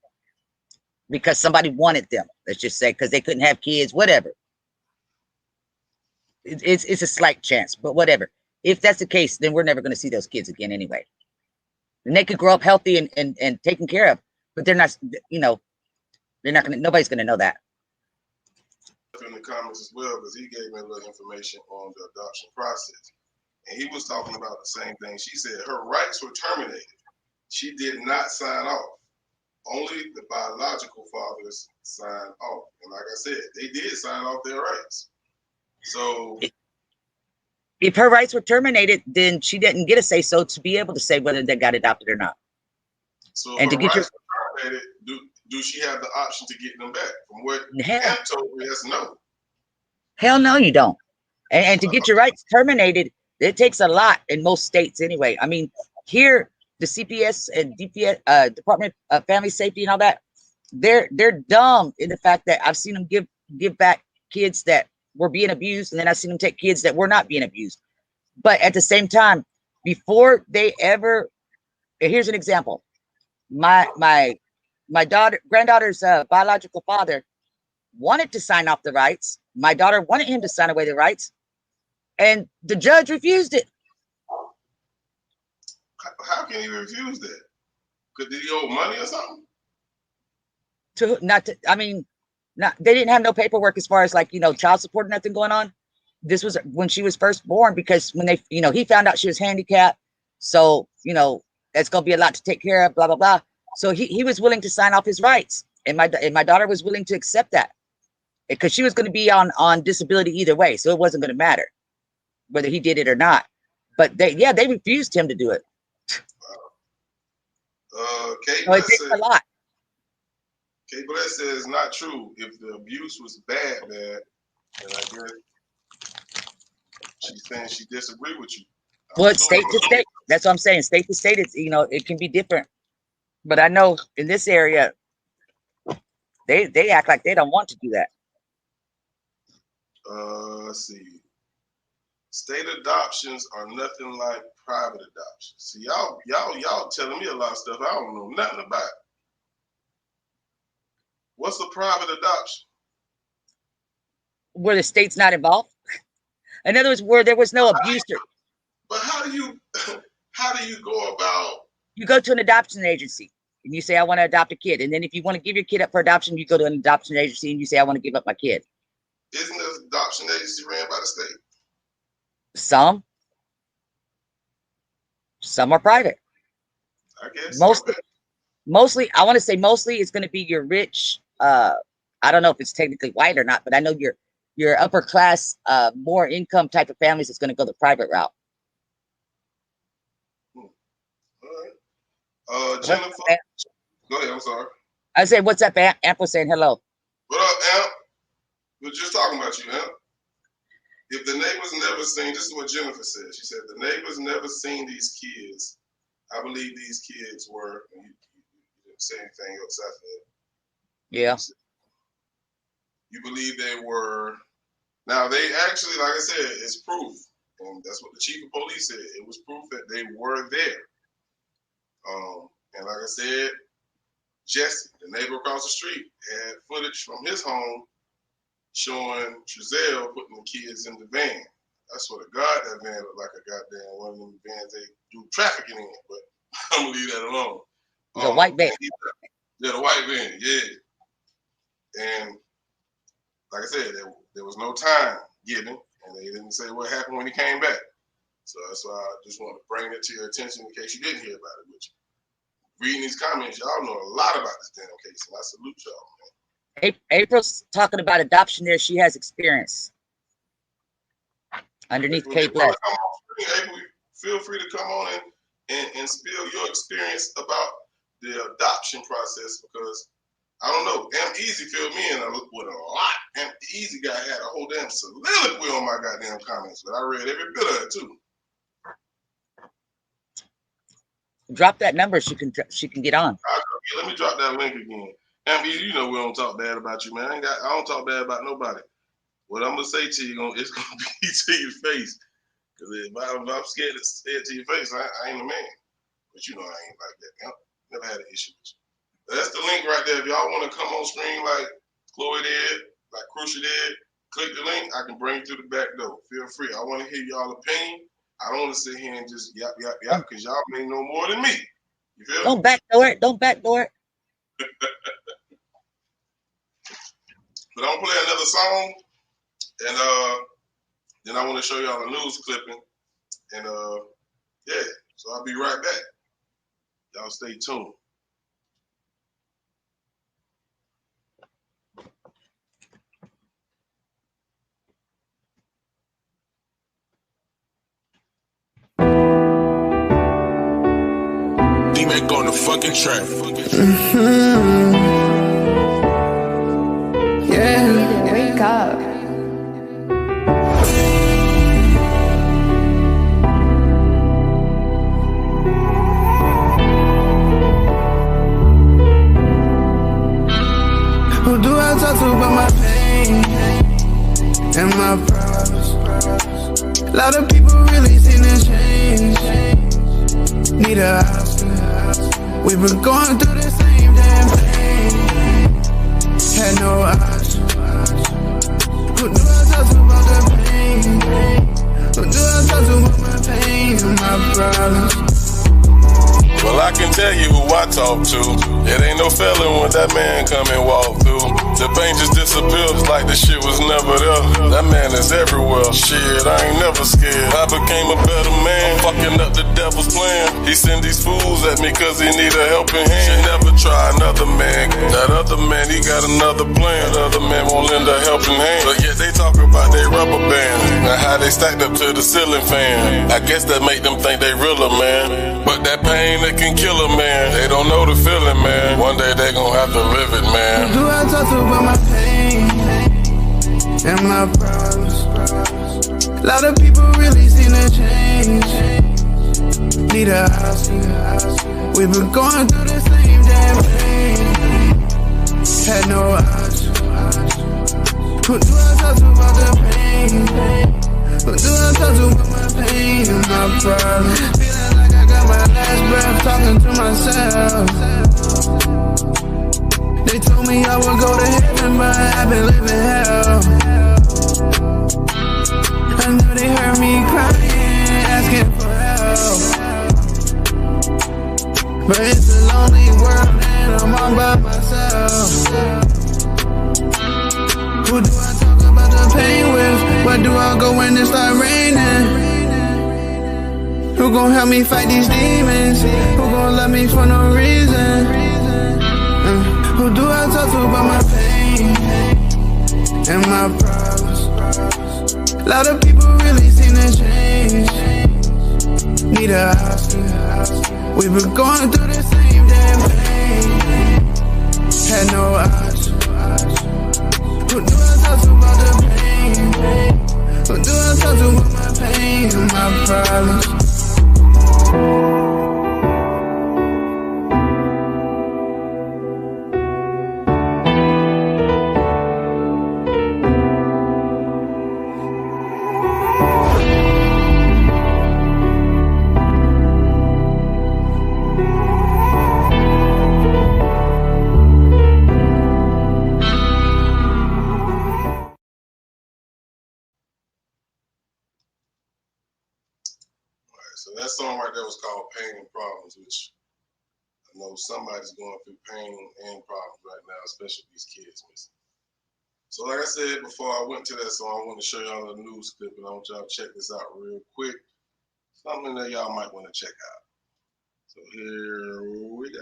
because somebody wanted them, let's just say, because they couldn't have kids, whatever. It's a slight chance, but whatever. If that's the case, then we're never going to see those kids again anyway. And they could grow up healthy and taken care of, but they're not, you know, they're not going to, nobody's going to know that. In the comments as well, because he gave me a little information on the adoption process. And he was talking about the same thing. She said her rights were terminated. She did not sign off. Only the biological fathers signed off. And like I said, they did sign off their rights. So if her rights were terminated, then she didn't get a say so to be able to say whether they got adopted or not. So and if to her get rights were terminated, do she have the option to get them back? From what hell, Ham told me, that's no. Hell no, you don't. And to get your rights terminated, it takes a lot in most states anyway. I mean, here the CPS and DPS, Department of Family Safety and all that, they're dumb in the fact that I've seen them give back kids that were being abused, and then I've seen them take kids that were not being abused. But at the same time, before they ever, here's an example. My granddaughter's biological father wanted to sign off the rights. My daughter wanted him to sign away the rights, and the judge refused it. How can he refuse that? Did he owe money or something? They didn't have no paperwork as far as, like, you know, child support or nothing going on. This was when she was first born, because when they, you know, he found out she was handicapped. So, you know, that's going to be a lot to take care of, blah, blah, blah. So he was willing to sign off his rights. And my daughter was willing to accept that, because she was going to be on disability either way. So it wasn't going to matter whether he did it or not. But they refused him to do it. Kate So it takes a lot. Kate Bless says it's not true. If the abuse was bad, then I guess she's saying she disagree with you. Well, it's state to state. That's what I'm saying. State to state, it's, you know, it can be different. But I know in this area, they act like they don't want to do that. Let's see. State adoptions are nothing like private adoptions. See, y'all telling me a lot of stuff I don't know nothing about. What's a private adoption? Where the state's not involved. In other words, where there was no abuse. But how do you go about? You go to an adoption agency and you say, I want to adopt a kid. And then if you want to give your kid up for adoption, you go to an adoption agency and you say, I want to give up my kid. Isn't the adoption agency ran by the state? Some are private. I guess. Mostly, I want to say mostly it's going to be your rich. I don't know if it's technically white or not, but I know your upper class, more income type of families is going to go the private route. All right. Jennifer, go ahead. I'm sorry. I say, what's up, Amp? Amp was saying hello. What up, Amp? We're just talking about you, Amp. If the neighbors never seen, this is what Jennifer said. She said the neighbors never seen these kids. I believe these kids were. You didn't say anything else after that. Yeah. You believe they were. Now they actually, like I said, it's proof, and that's what the chief of police said. It was proof that they were there. And like I said, Jesse, the neighbor across the street, had footage from his home showing Trezell putting the kids in the van. That's what that van looked like, a goddamn one of them vans they do trafficking in, but I'm gonna leave that alone. The white van. Yeah, the white van, yeah. And like I said, there was no time given, and they didn't say what happened when he came back. So that's why I just want to bring it to your attention in case you didn't hear about it. Which, reading these comments, y'all know a lot about this damn case, and I salute y'all, man. April's talking about adoption there. She has experience. Underneath Kate Bless. April, feel free to come on and spill your experience about the adoption process, because I don't know. Damn Easy filled me in with a lot. Damn Easy guy had a whole damn soliloquy on my goddamn comments, but I read every bit of it too. Drop that number. She can get on. Let me drop that link again. Damn Easy, you know we don't talk bad about you, man. I don't talk bad about nobody. What I'm gonna say to you, it's gonna be to your face. Because if I'm scared to say it to your face, I ain't a man. But you know I ain't like that. Never had an issue with you. But that's the link right there. If y'all want to come on screen like Chloe did, like Crucial did, click the link. I can bring you through the back door. Feel free. I want to hear y'all opinion. I don't want to sit here and just yap, because y'all may know more than me. You feel me? Don't backdoor it. Don't backdoor it. But I'm going to play another song. And then I want to show y'all a news clipping. And yeah, so I'll be right back. Y'all stay tuned. D-Mac on the fucking track. Yeah. Wake up. Who do I talk to about my pain and my problems? A lot of people really seen this change. Need a house. We've been going through the same damn thing. Had no option. Who do I talk to about the pain? Who do I talk to about my pain and my problems? Well, I can tell you who I talk to. It ain't no felon when that man come and walk through. The pain just disappears like the shit was never there. That man is everywhere. Shit, I ain't never scared. I became a better man. I'm fucking up the devil's plan. He send these fools at me cause he need a helping hand. Should never try another man. That other man, he got another plan. The other man won't lend a helping hand. But yet they talk about they rubber band and how they stacked up to the ceiling fan. I guess that make them think they realer, man. But that pain, it can kill a man. They don't know the feeling, man. One day they gon' have to live it, man. Do I talk to about my pain and my problems? A lot of people really seen a change. Need a house. We've been going through the same damn thing. Had no option. Who do I talk to about the pain? Who do I talk to about my pain and my problems? Feeling like I got my last breath talking to myself. They told me I would go to heaven, but I've been living hell. I know they heard me crying, asking for help. But it's a lonely world and I'm all by myself. Who do I talk about the pain with? Where do I go when it start raining? Who gon' help me fight these demons? Who gon' love me for no reason? Who do I talk to about my pain and my problems? A lot of people really seen a change. Need a house. We've been going through the same damn thing. Had no option. Who do I talk to about the pain? Who do I talk to about my pain and my problems? So that song right there was called Pain and Problems, which I know somebody's going through pain and problems right now, especially these kids missing. So like I said before I went to that song, I want to show y'all a news clip, and I want y'all to check this out real quick. Something that y'all might want to check out. So here we go.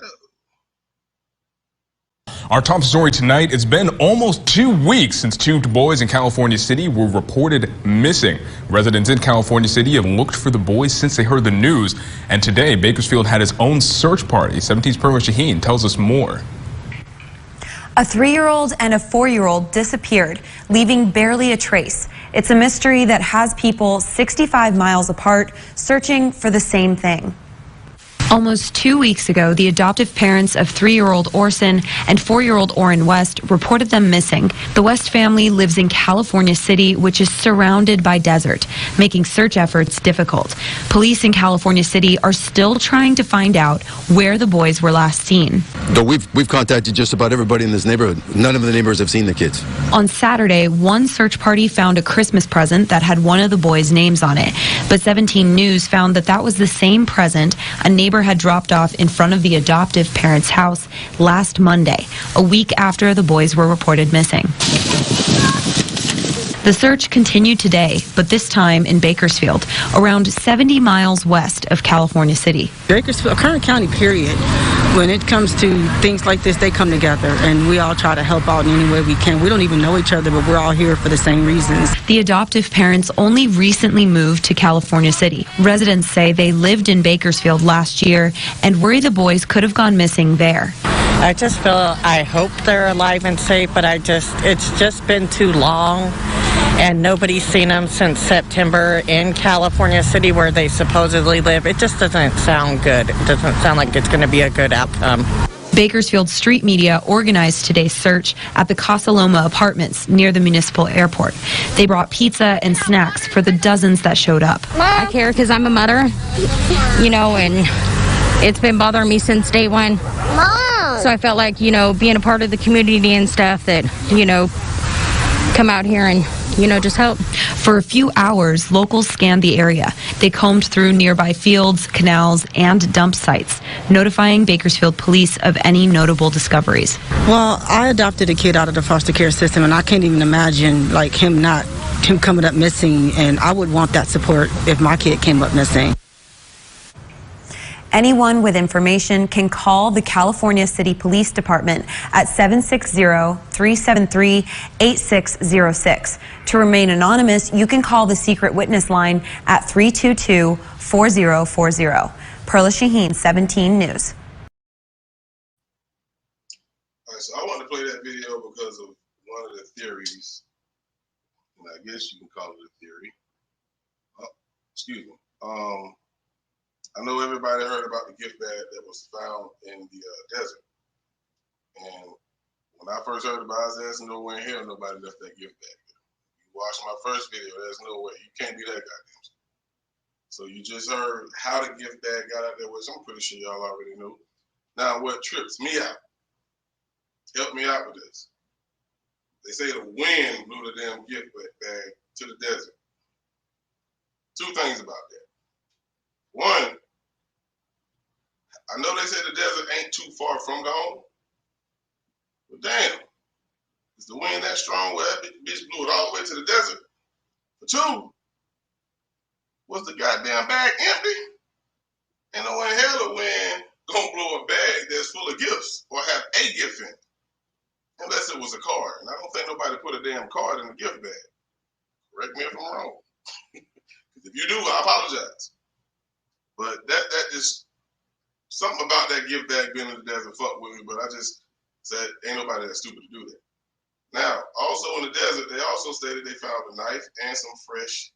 Our top story tonight, it's been almost 2 weeks since 2 boys in California City were reported missing. Residents in California City have looked for the boys since they heard the news. And today, Bakersfield had its own search party. 17's Perma Shaheen tells us more. A 3-year-old and a 4-year-old disappeared, leaving barely a trace. It's a mystery that has people 65 miles apart searching for the same thing. Almost 2 weeks ago, the adoptive parents of 3-year-old Orson and 4-year-old Orrin West reported them missing. The West family lives in California City, which is surrounded by desert, making search efforts difficult. Police in California City are still trying to find out where the boys were last seen. Though we've contacted just about everybody in this neighborhood. None of the neighbors have seen the kids. On Saturday, one search party found a Christmas present that had one of the boys' names on it. But 17 News found that was the same present a neighbor had dropped off in front of the adoptive parents' house last Monday, a week after the boys were reported missing. The search continued today, but this time in Bakersfield, around 70 miles west of California City. Bakersfield, Kern County, period. When it comes to things like this, they come together, and we all try to help out in any way we can. We don't even know each other, but we're all here for the same reasons. The adoptive parents only recently moved to California City. Residents say they lived in Bakersfield last year and worry the boys could have gone missing there. I just feel, I hope they're alive and safe, but it's just been too long. And nobody's seen them since September in California City, where they supposedly live. It just doesn't sound good. It doesn't sound like it's going to be a good outcome. Bakersfield street media organized today's search at the Casa Loma apartments near the municipal airport. They brought pizza and snacks for the dozens that showed up. I care because I'm a mother, and it's been bothering me since day one. So I felt like, being a part of the community and stuff that, come out here and just help. For a few hours, locals scanned the area. They combed through nearby fields, canals, and dump sites, notifying Bakersfield police of any notable discoveries. Well, I adopted a kid out of the foster care system, and I can't even imagine him coming up missing, and I would want that support if my kid came up missing. Anyone with information can call the California City Police Department at 760-373-8606. To remain anonymous, you can call the secret witness line at 322-4040. Perla Shaheen, 17 News. All right, so I want to play that video because of one of the theories, and I guess you can call it a theory. Excuse me. I know everybody heard about the gift bag that was found in the desert. And when I first heard about it, I was asking nowhere in hell nobody left that gift bag. You watched my first video, there's no way. You can't be that goddamn. So you just heard how the gift bag got out there, which I'm pretty sure y'all already know. Now what trips me out, help me out with this. They say the wind blew the damn gift bag to the desert. Two things about that. One, I know they say the desert ain't too far from the home, but damn, is the wind that strong where that bitch blew it all the way to the desert? For two, was the goddamn bag empty? And no in hell the wind gonna blow a bag that's full of gifts or have a gift in it, unless it was a card. And I don't think nobody put a damn card in the gift bag. Correct me if I'm wrong. If you do, I apologize. But that just something about that gift bag being in the desert fuck with me, but I just said ain't nobody that stupid to do that. Now, also in the desert, they also stated they found a knife and some fresh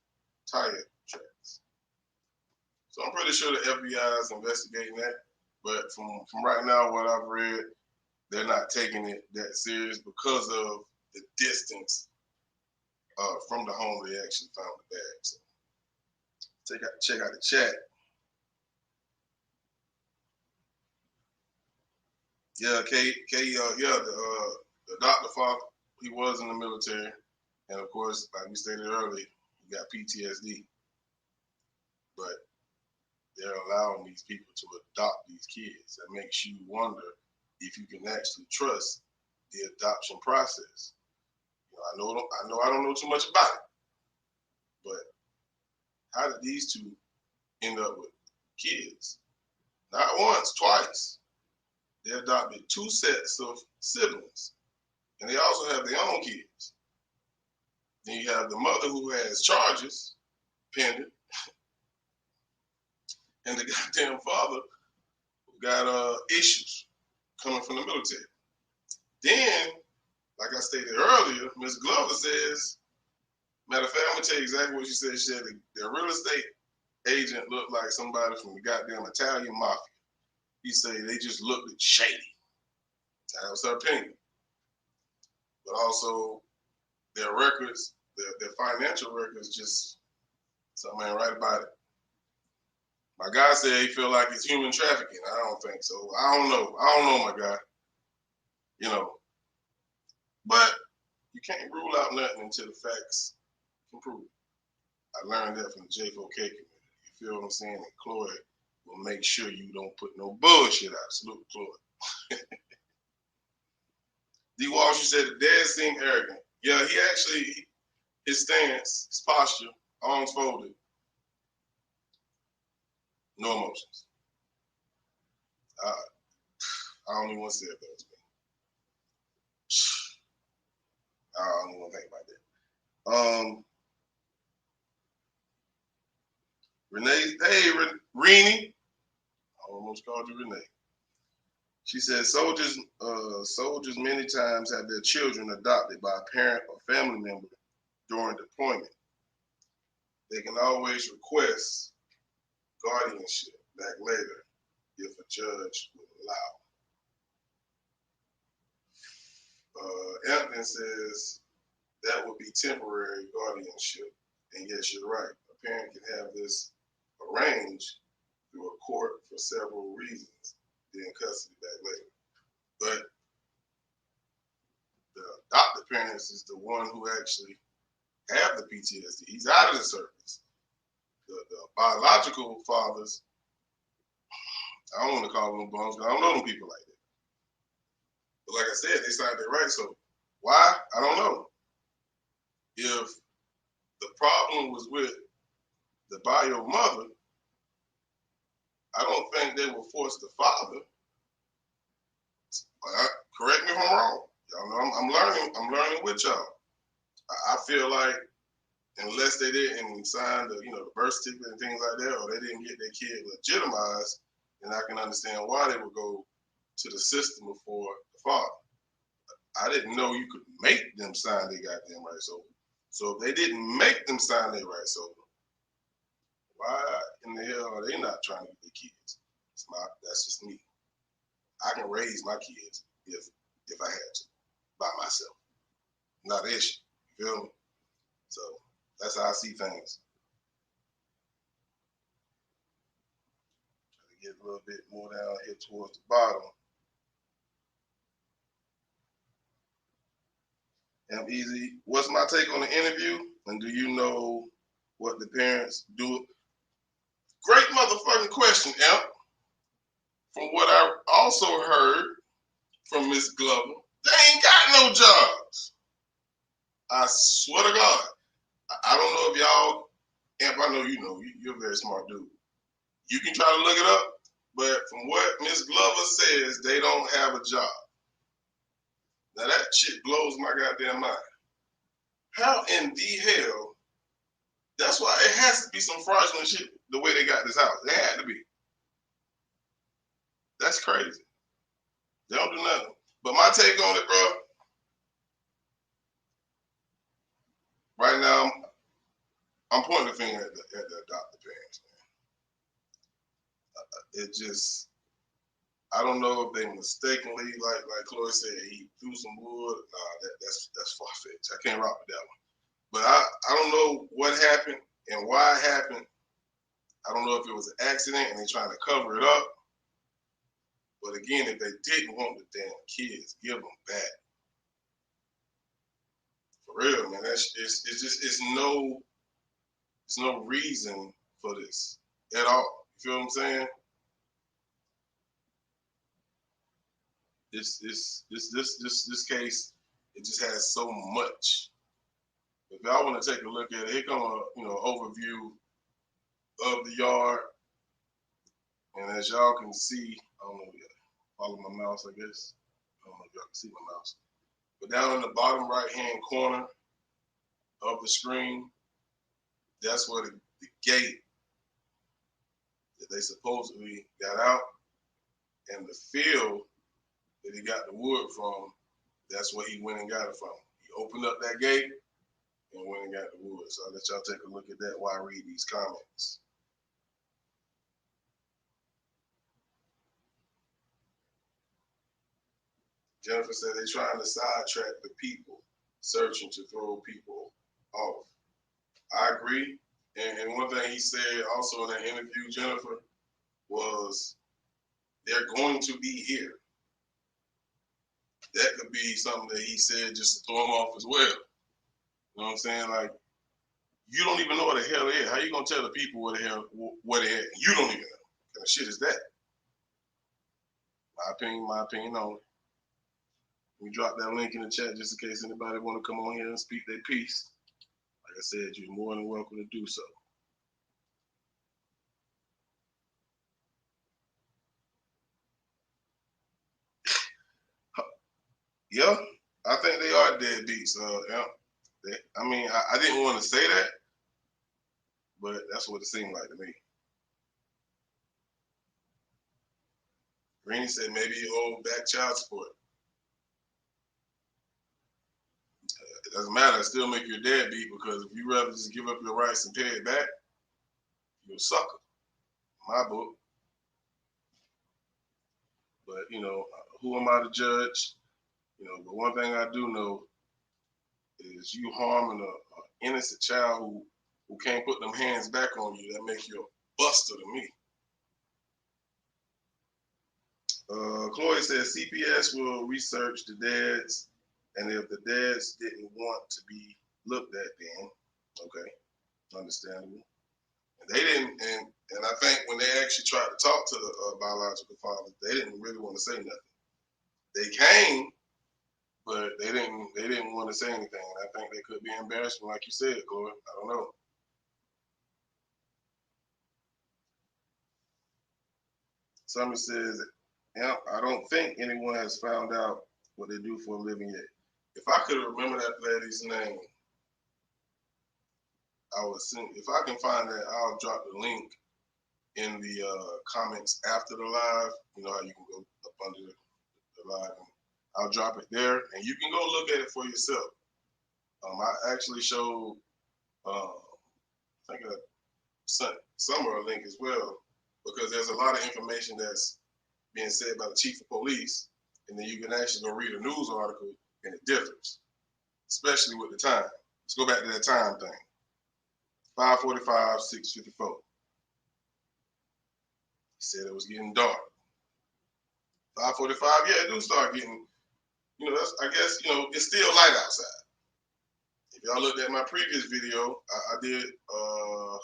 tire tracks. So I'm pretty sure the FBI is investigating that. But from right now, what I've read, they're not taking it that serious because of the distance from the home they actually found the bag. So check out the chat. Yeah, the doctor father, he was in the military, and of course, like we stated earlier, he got PTSD. But they're allowing these people to adopt these kids. That makes you wonder if you can actually trust the adoption process. You know, I don't know too much about it, but how did these two end up with kids? Not once, twice. They adopted two sets of siblings, and they also have their own kids. Then you have the mother who has charges pending, and the goddamn father who got issues coming from the military. Then, like I stated earlier, Ms. Glover says, matter of fact, I'm gonna tell you exactly what she said. She said the real estate agent looked like somebody from the goddamn Italian mafia. he say they just looked shady. That was her opinion. But also their records, their financial records, just something ain't right about it. My guy said he feel like it's human trafficking. I don't think so. I don't know, my guy. You know, but you can't rule out nothing until the facts can prove it. I learned that from the J4K community. You feel what I'm saying? And Chloe will make sure you don't put no bullshit out. Salute Chloe. D. Walsh, you said the dad seemed arrogant. Yeah, he actually, his stance, his posture, arms folded, no emotions. I don't even want to say it, though. I don't even want to think about that. Renee, hey, Renee. I almost called you Renee. She said soldiers many times have their children adopted by a parent or family member during deployment. They can always request guardianship back later if a judge would allow. Anthony says that would be temporary guardianship. And yes, you're right. A parent can have this arranged through a court for several reasons, then custody back later. But the adopted parents is the one who actually have the PTSD. He's out of the service. The biological fathers, I don't want to call them bums, because I don't know them people like that. But like I said, they signed their rights. So why? I don't know. If the problem was with the bio mother, I don't think they will force the father. Correct me if I'm wrong. Y'all know I'm learning with y'all. I feel like unless they didn't sign the birth certificate and things like that, or they didn't get their kid legitimized, then I can understand why they would go to the system before the father. I didn't know you could make them sign their goddamn rights over. So if they didn't make them sign their rights over, why in the hell are they not trying to get their kids? That's just me. I can raise my kids if I had to by myself. Not an issue. You feel me? So that's how I see things. Try to get a little bit more down here towards the bottom. Easy. What's my take on the interview? And do you know what the parents do? Great motherfucking question, Amp. From what I also heard from Miss Glover, they ain't got no jobs. I swear to God. I don't know if y'all, Amp, I know you know, you're a very smart dude. You can try to look it up, but from what Miss Glover says, they don't have a job. Now that shit blows my goddamn mind. How in the hell? That's why it has to be some fraudulent shit the way they got this house. It had to be. That's crazy. They don't do nothing. But my take on it, bro, right now, I'm pointing the finger at the adopted parents, man. It just, I don't know if they mistakenly, like Chloe said, he threw some wood. Nah, that's far-fetched. I can't rock with that one. But I don't know what happened and why it happened. I don't know if it was an accident and they're trying to cover it up. But again, if they didn't want the damn kids, give them back. For real, man. It's no reason for this at all. You feel what I'm saying? This case, it just has so much. If y'all want to take a look at it, here come a overview of the yard. And as y'all can see, I don't know, follow my mouse, I guess. I don't know if y'all can see my mouse. But down in the bottom right-hand corner of the screen, that's where the gate that they supposedly got out, and the field that he got the wood from, that's where he went and got it from. He opened up that gate and went and got the wood. So I'll let y'all take a look at that while I read these comments. Jennifer said they're trying to sidetrack the people searching to throw people off. I agree. And one thing he said also in that interview, Jennifer, was they're going to be here. That could be something that he said just to throw them off as well. You know what I'm saying? Like, you don't even know what the hell they is. How you gonna tell the people what the hell what they at? You don't even know. What kind of shit is that? My opinion only. We drop that link in the chat just in case anybody want to come on here and speak their piece. Like I said, you're more than welcome to do so. Yeah, I think they are deadbeats. Yeah. I didn't want to say that, but that's what it seemed like to me. Greeny said maybe you owe back child support. It doesn't matter. I still make you a deadbeat because if you rather just give up your rights and pay it back, you're a sucker. In my book. But, who am I to judge? But one thing I do know is you harming an innocent child who can't put them hands back on you. That makes you a buster to me. Chloe says CPS will research the dads, and if the dads didn't want to be looked at, then okay, understandable. And they didn't, and I think when they actually tried to talk to the biological father, they didn't really want to say nothing. They came, but they didn't want to say anything. And I think they could be embarrassed, like you said, Chloe. I don't know. Summer says, yeah, I don't think anyone has found out what they do for a living yet. If I could remember that lady's name, I would send. If I can find that, I'll drop the link in the comments after the live. You know how you can go up under the live. And I'll drop it there, and you can go look at it for yourself. I actually showed, I think I sent Summer a link as well, because there's a lot of information that's being said by the chief of police, and then you can actually go read a news article, and it differs, especially with the time. Let's go back to that time thing. 5:45, 6:54. He said it was getting dark. 5:45, yeah, it do start getting, I guess, it's still light outside. If y'all looked at my previous video, I did a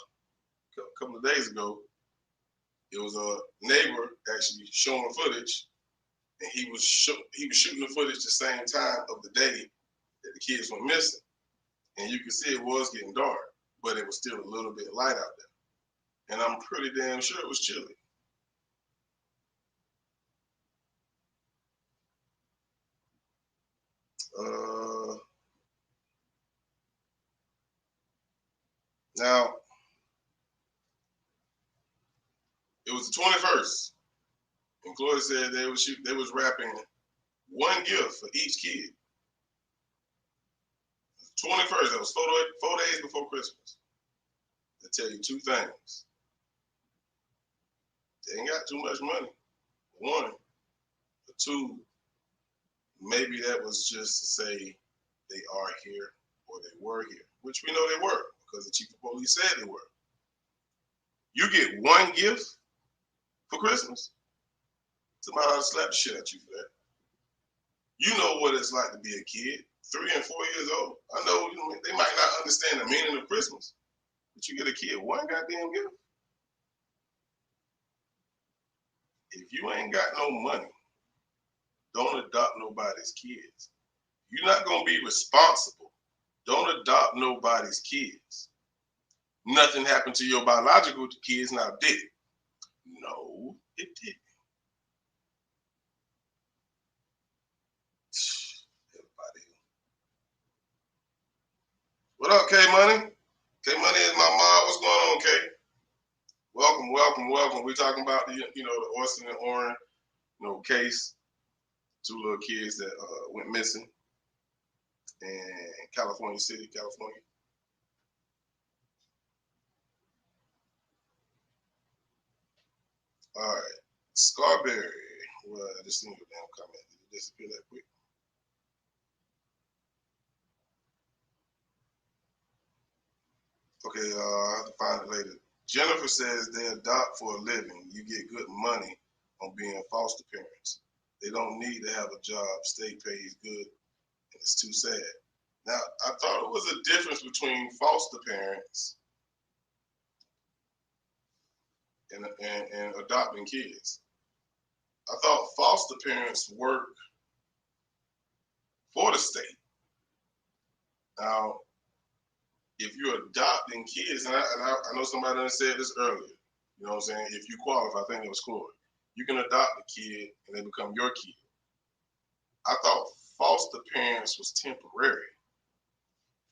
couple of days ago, it was a neighbor actually showing footage, and he was shooting the footage the same time of the day that the kids went missing. And you can see it was getting dark, but it was still a little bit light out there. And I'm pretty damn sure it was chilly. Now, it was the 21st, and Chloe said they was wrapping one gift for each kid. 21st, that was 4 days before Christmas. They tell you two things. They ain't got too much money. One, or two, maybe that was just to say they are here or they were here, which we know they were because the chief of police said they were. You get one gift for Christmas, somebody ought to slap the shit at you for that. You know what it's like to be a kid, 3 and 4 years old. I know they might not understand the meaning of Christmas, but you get a kid one goddamn gift. If you ain't got no money, don't adopt nobody's kids. You're not gonna be responsible. Don't adopt nobody's kids. Nothing happened to your biological kids, now did it? No, it didn't. Everybody. What up, K Money? K Money is my mom. What's going on, K? Welcome, welcome, welcome. We're talking about the Orson and Orin, case. 2 little kids that went missing in California City, California. All right, Scarberry. Well, I just seen your damn comment. Did it disappear that quick? Okay, I have to find it later. Jennifer says they adopt for a living. You get good money on being foster parents. They don't need to have a job. State pays good, and it's too sad. Now, I thought it was a difference between foster parents and adopting kids. I thought foster parents work for the state. Now, if you're adopting kids, and I know somebody done said this earlier, you know what I'm saying? If you qualify, I think it was Chloe, you can adopt a kid and they become your kid. I thought foster parents was temporary.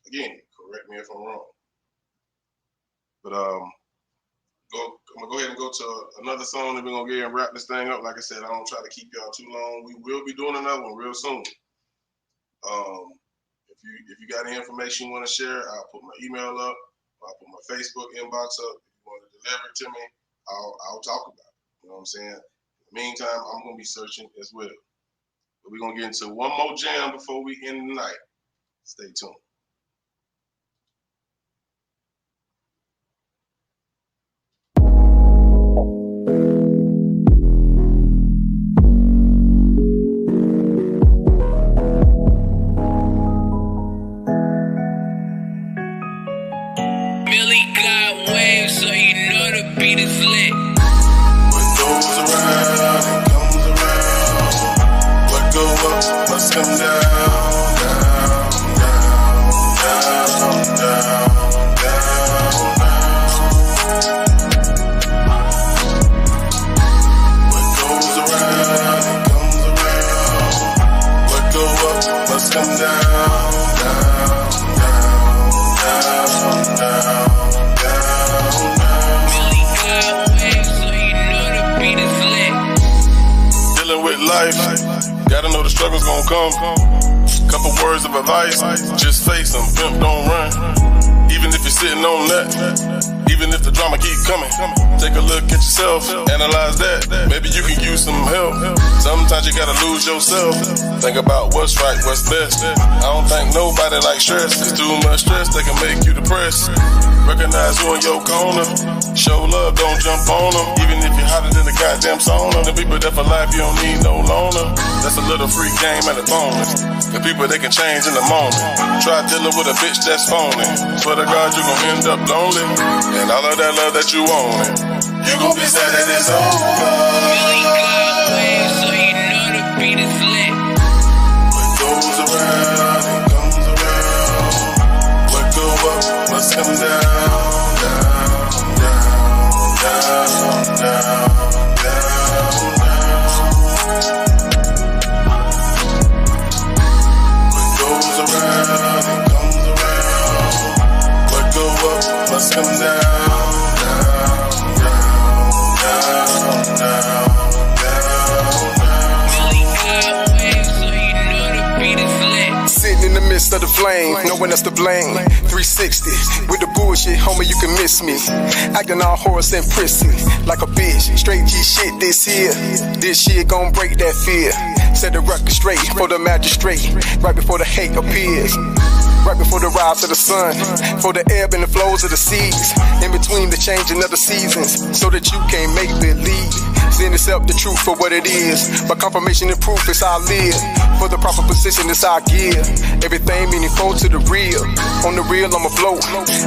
Again, correct me if I'm wrong. But I'm gonna go ahead and go to another song, and we're gonna get ahead and wrap this thing up. Like I said, I don't try to keep y'all too long. We will be doing another one real soon. If you got any information you want to share, I'll put my email up. I'll put my Facebook inbox up. If you want to deliver it to me, I'll talk about it. You know what I'm saying? In the meantime, I'm gonna be searching as well. But we're gonna get into one more jam before we end the night. Stay tuned. Millie got waves, so you know the beat is lit. What goes around, it comes around. What go up must come down, down, down, down, down, down, down. What goes around, it comes around. What go up must come down, down, down, down, down. With life, gotta know the struggle's gonna come. Couple words of advice, just face them, pimp don't run. Even if you're sitting on that, even if the drama keep coming, take a look at yourself, analyze that. Maybe you can use some help. Sometimes you gotta lose yourself. Think about what's right, what's best. I don't think nobody likes stress. It's too much stress that can make you depressed. Recognize who in your corner. Show love, don't jump on them. Even if you're hotter than the goddamn sauna. The people that for life, you don't need no loaner. That's a little free game and a bonus. The people, they can change in the moment. Try dealing with a bitch that's phony. Swear to God, you gon' end up lonely. And all of that love that you want, you gon' be sad that it's over. Millie got waves, so you know the beat is lit. What goes around, it comes around. What go up must come down, down, down, down, down, down, down. What goes around, it comes around. What go up must come down, down, down, down, down, down. Millie got waves, so you know the beat is lit. Sitting in the midst of the flame, no one else to blame. 360 with the bullshit, homie, you can miss me. Acting all horse and prissy, like a bitch. Straight G shit this here. This shit gon' break that fear. Set the record straight for the magistrate, right before the hate appears. Right before the rise of the sun, for the ebb and the flows of the seas, in between the changing of the seasons, so that you can't make believe. Then accept the truth for what it is. But confirmation and proof is how I live. For the proper position is how I give. Everything meaningful to the real. On the real, I'ma flow.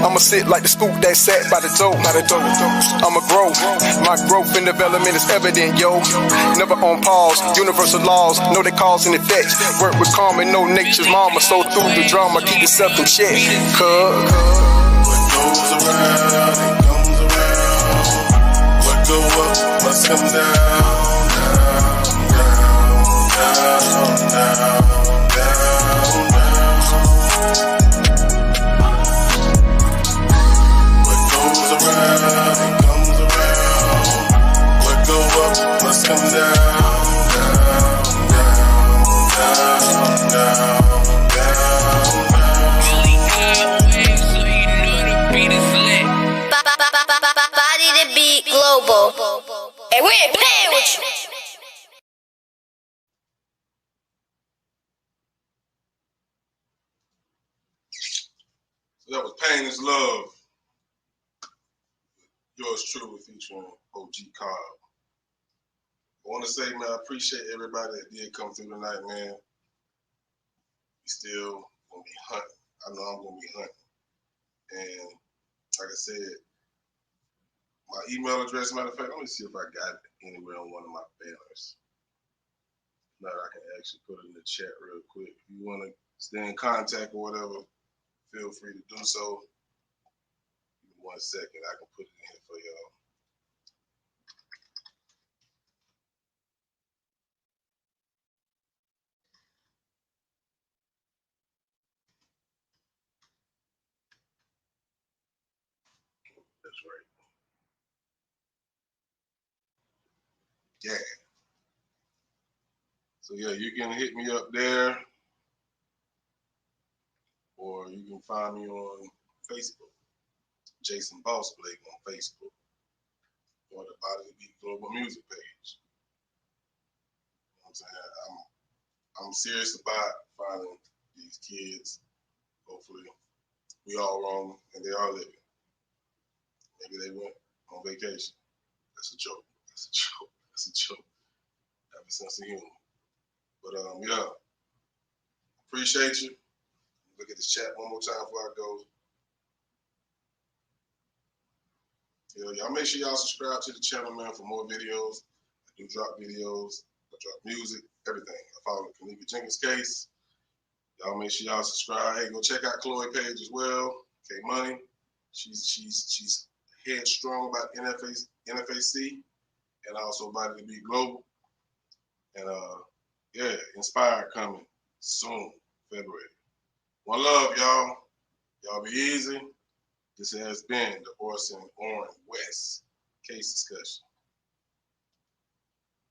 I'ma sit like the scoop that sat by the dough. I'ma grow. My growth and development is evident, yo. Never on pause. Universal laws, know they cause and effects. Work with karma, know nature's mama. So through the drama, keep yourself in check. What goes around, it comes around. What go up must come down, down, down, down, down, down. What goes around, it comes around. What go up must come down, down, down, down. Body to beat global. Hey, we ain't playing with you. So that was Pain is Love Yours truly featuring OG Carl. I want to say, man, I appreciate everybody that did come through tonight, man. We still gonna be hunting. I know I'm gonna be hunting. And like I said, my email address, matter of fact, let me see if I got it anywhere on one of my banners. Now I can actually put it in the chat real quick. If you want to stay in contact or whatever, feel free to do so. Give me 1 second. I can put it in here for y'all. That's right. Yeah. So yeah, you can hit me up there, or you can find me on Facebook, Jason Boss Blake on Facebook, or the Body to Beat Global Music page. You know what I'm saying? I'm serious about finding these kids. Hopefully, we all wrong and they are living. Maybe they went on vacation. That's a joke. That's a joke. That's a joke. Have a sense of humor. But yeah, appreciate you. Look at this chat one more time before I go. Y'all make sure y'all subscribe to the channel, man, for more videos. I do drop videos. I drop music, everything. I follow the Kanika Jenkins case. Y'all make sure y'all subscribe. Hey, go check out Chloe page as well. K Money. She's headstrong about NFAC and also Body to Beat Global. And yeah, Inspired coming soon, February. One love, y'all. Y'all be easy. This has been the Orson and Orin West case discussion.